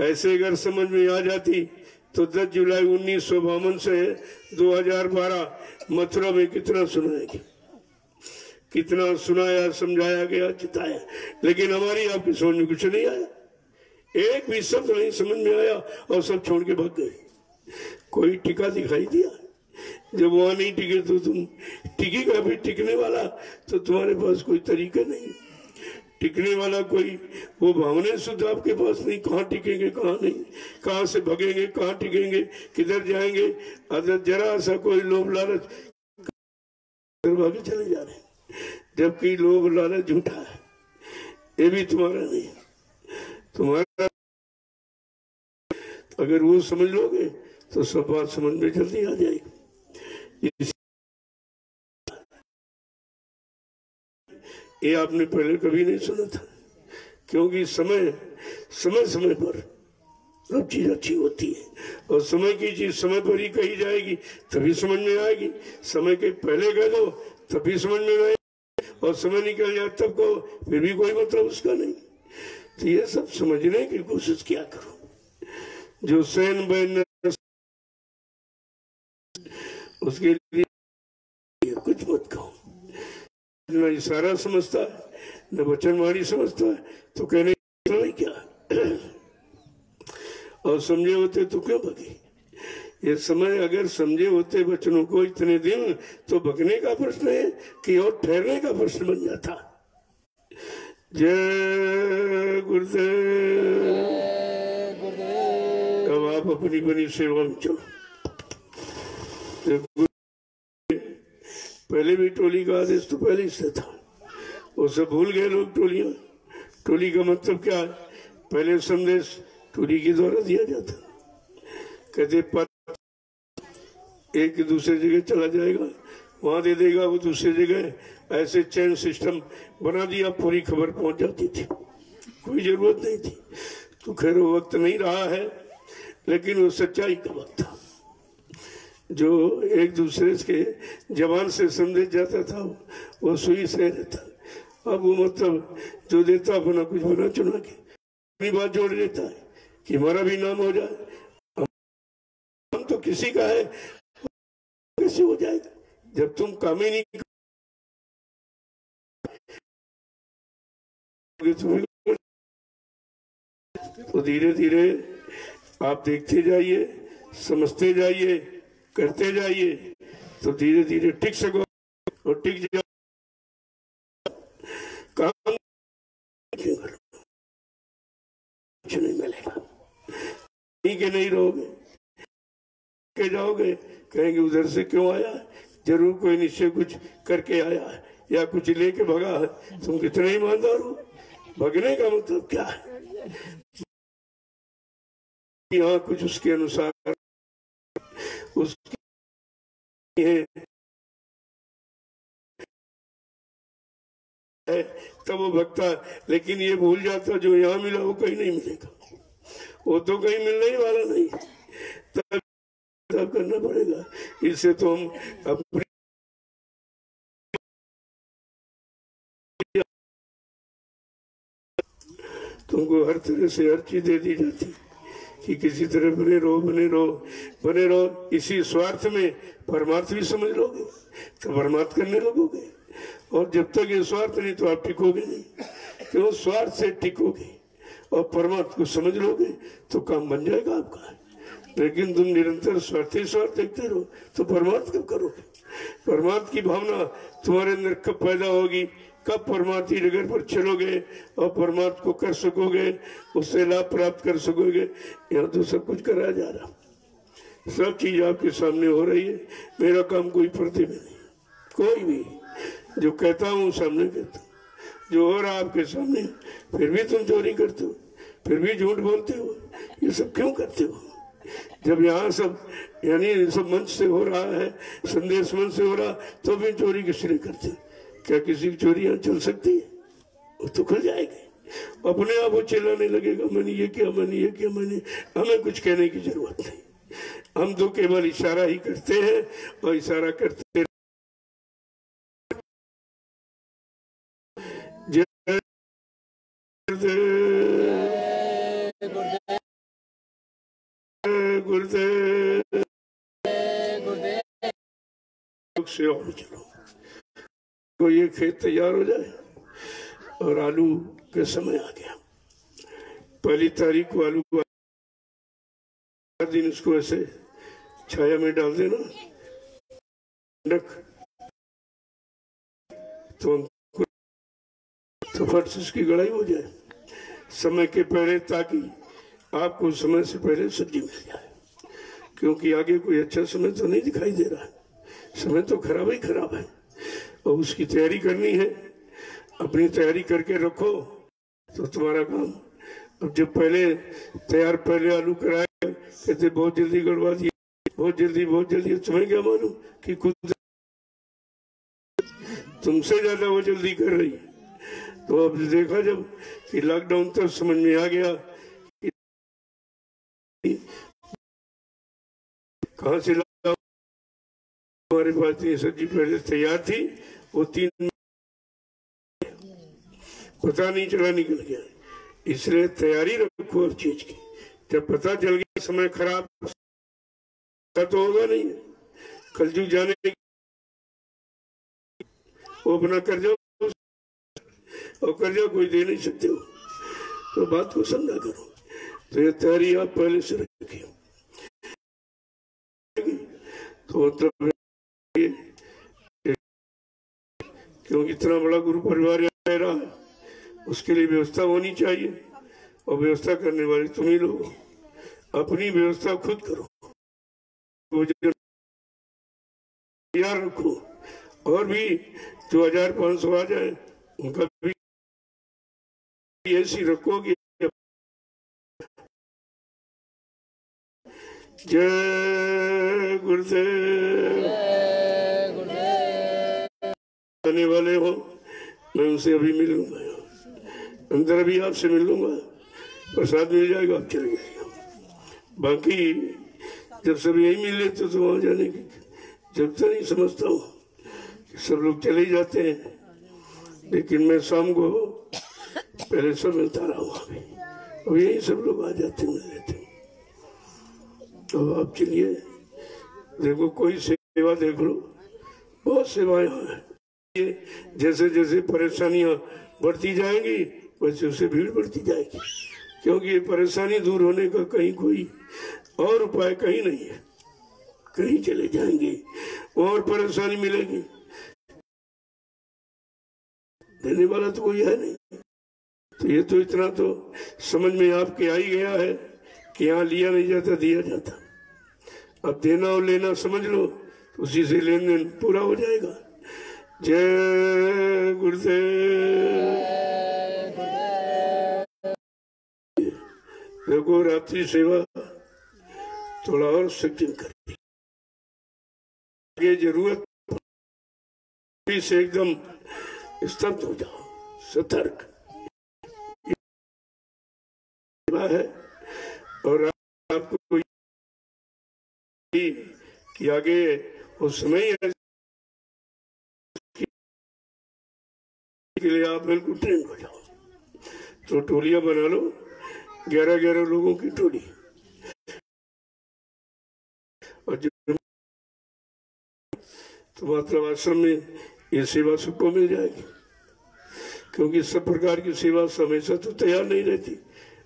ऐसे अगर समझ में आ जाती तो 10 जुलाई 1952 से 2012 मथुरा में कितना सुनाया गया, कितना सुनाया, समझाया गया, चिताया, लेकिन हमारी आपकी समझ में कुछ नहीं आया। एक भी शब्द नहीं समझ में आया और सब छोड़ के भाग गए। कोई टिका दिखाई दिया? जब वहां नहीं टिके तो तुम टिकेगा भी, टिकने वाला तो तुम्हारे पास कोई तरीका नहीं, टिकने वाला कोई वो भावना शुद्ध आपके पास नहीं। कहाँ टिकेंगे कहाँ नहीं, कहाँ से भगेंगे कहाँ टिकेंगे, किधर जाएंगे। अगर जरा सा कोई लोभ लालच भागे चले जा रहे, जबकि लोभ लालच झूठा है, ये भी तुम्हारा नहीं, तुम्हारा। अगर वो समझ लोगे तो सब बात समझ में जल्दी आ जाएगी। ये आपने पहले कभी नहीं सुना था, क्योंकि समय समय पर सब चीज अच्छी होती है, और समय की चीज समय पर ही कही जाएगी तभी समझ में आएगी। समय के पहले कह दो तभी समझ में आएगी, और समय निकल जाए तब कहो फिर भी कोई मतलब उसका नहीं। तो ये सब समझने की कोशिश किया करो। जो सैन बैन उसके लिए कुछ मत कहो। न इशारा समझता है न वचनवाणी समझता है, तो कहने क्या और समझे होते तो क्यों भगे। ये समय अगर समझे होते वचनों को इतने दिन, तो भगने का प्रश्न है कि और ठहरने का प्रश्न बन जाता। जय गुरुदेव। अब आप अपनी बनी सेवा में चलो। पहले भी टोली का आदेश तो पहले से था, वो सब भूल गए लोग। टोलियां, टोली का मतलब क्या है? पहले संदेश टोली के द्वारा दिया जाता, कहते एक दूसरे जगह चला जाएगा, वहां दे देगा, वो दूसरी जगह, ऐसे चैन सिस्टम बना दिया, पूरी खबर पहुंच जाती थी, कोई जरूरत नहीं थी। तो खैर वो वक्त नहीं रहा है, लेकिन वो सच्चाई का वक्त था, जो एक दूसरे के जवान से संदेश जाता था वो सुई से रहता। अब वो मतलब जो देता अपना कुछ बना चुना के अपनी बात जोड़ देता है कि हमारा भी नाम हो जाए। हम तो किसी का है, कैसे हो जाएगा जब तुम काम ही नहीं करोगे? तो धीरे धीरे आप देखते जाइए, समझते जाइए, करते जाइए, तो धीरे धीरे टिक सको और टिक जाओ। काम कुछ नहीं मिलेगा, नहीं के नहीं रहोगे, के जाओगे, कहेंगे उधर से क्यों आया, जरूर कोई निश्चय कुछ करके आया है या कुछ लेके भगा है। तुम कितने ईमानदार हो? भगने का मतलब क्या है? यहाँ कुछ उसके अनुसार उसकी है, तब वो भगता, लेकिन ये भूल जाता जो यहाँ मिला वो कहीं नहीं मिलेगा, वो तो कहीं मिलने ही वाला नहीं। तब करना पड़ेगा। इससे तो हम अपने तुमको हर तरह से हर चीज दे दी जाती कि किसी तरह बने रहो, बने रहो, बने रहो। इसी स्वार्थ में परमार्थ भी समझ लोगे तो परमार्थ करने लगोगे, और जब तक ये स्वार्थ नहीं तो आप टिकोगे नहीं। क्यों? स्वार्थ से टिकोगे और परमार्थ को समझ लोगे तो काम बन जाएगा आपका। लेकिन तुम निरंतर स्वार्थी स्वार्थ देखते रहो तो परमार्थ कब करोगे? परमार्थ की भावना तुम्हारे अंदर कब पैदा होगी? कब परमार्थी डगर पर चलोगे और परमार्थ को कर सकोगे, उससे लाभ प्राप्त कर सकोगे। यहाँ तो सब कुछ कराया जा रहा, सब चीज आपके सामने हो रही है। मेरा काम कोई पर्दे में नहीं, कोई भी जो कहता हूँ सामने कहता हूँ, जो हो रहा आपके सामने। फिर भी तुम चोरी करते हो, फिर भी झूठ बोलते हो, ये सब क्यों करते हो? जब यहाँ सब यानी सब मंच से हो रहा है, संदेश मंच से हो रहा, तो भी चोरी किस लिए करते? क्या किसी की चोरी यहाँ चल सकती है? वो तो खुल जाएगी, अपने आप वो चिल्लाने लगेगा, मैंने ये किया, मैंने ये किया, मैंने। हमें कुछ कहने की जरूरत नहीं, हम तो केवल इशारा ही करते हैं और इशारा करते गुरुदेव से और चलो। तो ये खेत तैयार हो जाए और आलू के समय आ गया, 1 तारीख को आलू को दिन इसको ऐसे छाया में डाल देना, तो फट से इसकी गड़ाई हो जाए समय के पहले, ताकि आपको समय से पहले सब्जी मिल जाए। क्योंकि आगे कोई अच्छा समय तो नहीं दिखाई दे रहा है, समय तो खराब ही खराब है और उसकी तैयारी करनी है। अपनी तैयारी करके रखो तो तुम्हारा काम। अब जब पहले तैयार पहले आलू कराए, कहते बहुत जल्दी गड़वा दिए, बहुत जल्दी। तुम्हें क्या मालूम कि खुद तुमसे ज्यादा वो जल्दी कर रही है। तो अब देखा जब कि लॉकडाउन तक समझ में आ गया कहाँ से हमारे पास इतनी सब्जी पहले तैयार थी, वो 3 पता नहीं चला निकल गया। इसलिए तैयारी रखो हर चीज की। जब पता चल गया समय खराब तो होगा नहीं, कलयुग जाने वो अपना कर्जा और कर्जा कोई दे नहीं सकते हो, तो बात को समझा करो। तो ये तैयारी आप पहले से रखिए। तो मतलब क्योंकि इतना बड़ा गुरु परिवार रह रहा है, उसके लिए व्यवस्था होनी चाहिए, और व्यवस्था करने वाले तुम ही लोग। अपनी व्यवस्था खुद करो। याद रखो। और भी 2500 आ जाए उनका भी ऐसी रखो कि जय गुरुदेव आने वाले हो, मैं उनसे अभी मिलूंगा, अंदर अभी आपसे मिल लूंगा, प्रसाद मिल जाएगा, आप चले जाएगा। बाकी जब सब यही मिल लेते तो वहां जाने की जब तक नहीं समझता हूँ कि सब लोग चले जाते हैं, लेकिन मैं शाम को पहले सब मिलता रहा हूँ। अब यही सब लोग आ जाते मिल लेते। तो आप चलिए, देखो कोई सेवा देख लो, बहुत सेवाएं हैं। जैसे जैसे परेशानियां बढ़ती जाएंगी वैसे उससे भीड़ बढ़ती जाएगी, क्योंकि ये परेशानी दूर होने का कहीं कोई और उपाय कहीं नहीं है। कहीं चले जाएंगे और परेशानी मिलेगी, देने वाला तो कोई है नहीं। तो ये तो इतना तो समझ में आपके आ ही गया है कि यहाँ लिया नहीं जाता, दिया जाता। अब देना और लेना समझ लो, तो उसी से लेन देन पूरा हो जाएगा। जय गुरुदेव। देखो रात्रि सेवा थोड़ा और सक्षम कर, ये जरूरत से एकदम स्तब्ध हो जाओ, सतर्क है। और आपको कि आगे उस समय के लिए आप बिल्कुल ट्रेन हो जाओ। तो टोलियां बना लो, 11-11 लोगों की टोली, और तो मतलब आश्रम में ये सेवा सबको मिल जाएगी, क्योंकि सब प्रकार की सेवा हमेशा तो तैयार नहीं रहती,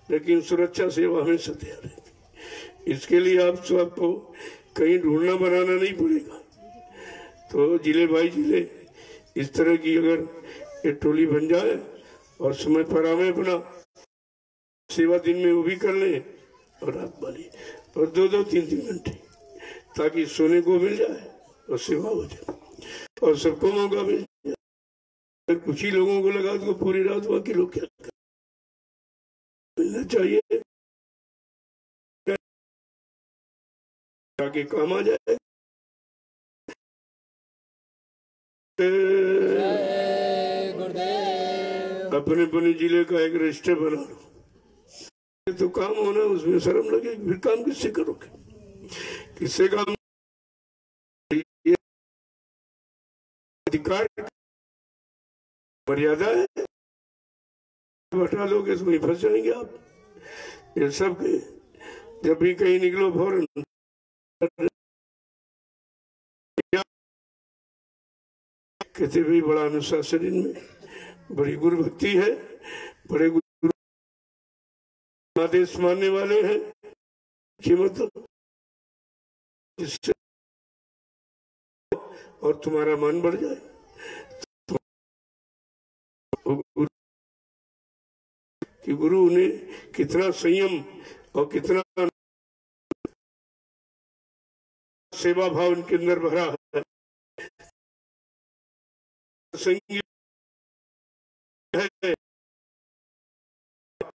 लेकिन सुरक्षा सेवा हमेशा तैयार रहती। इसके लिए आप सबको कहीं ढूंढना बनाना नहीं पड़ेगा। तो जिले भाई जिले इस तरह की अगर ये टोली बन जाए और समय पर आवे, अपना सेवा दिन में वो भी कर ले और रात वाली, और 2-2, 3-3 घंटे, ताकि सोने को मिल जाए और सेवा हो जाए और सबको मौका मिल जाए। अगर कुछ ही लोगों को लगा तो पूरी रात बाकी लोग क्या मिलना चाहिए ताकि काम आ जाए। अपने अपने जिले का एक रजिस्टर बना लो, तो काम होना, उसमें शर्म लगे, फिर काम किससे करोगे, किससे काम। अधिकार मर्यादा है, बता दोगे तो वहीं फंस जाएंगे आप। ये सब के जब भी कहीं निकलो फौरन कहते भी बड़ा अनुशासन इनमें, बड़ी गुरु भक्ति है, बड़े गुरु आदेश मानने वाले हैं कि मतलब जिससे और तुम्हारा मन बढ़ जाए। कि गुरु ने कितना संयम और कितना सेवा भाव उनके अंदर भरा है। संयम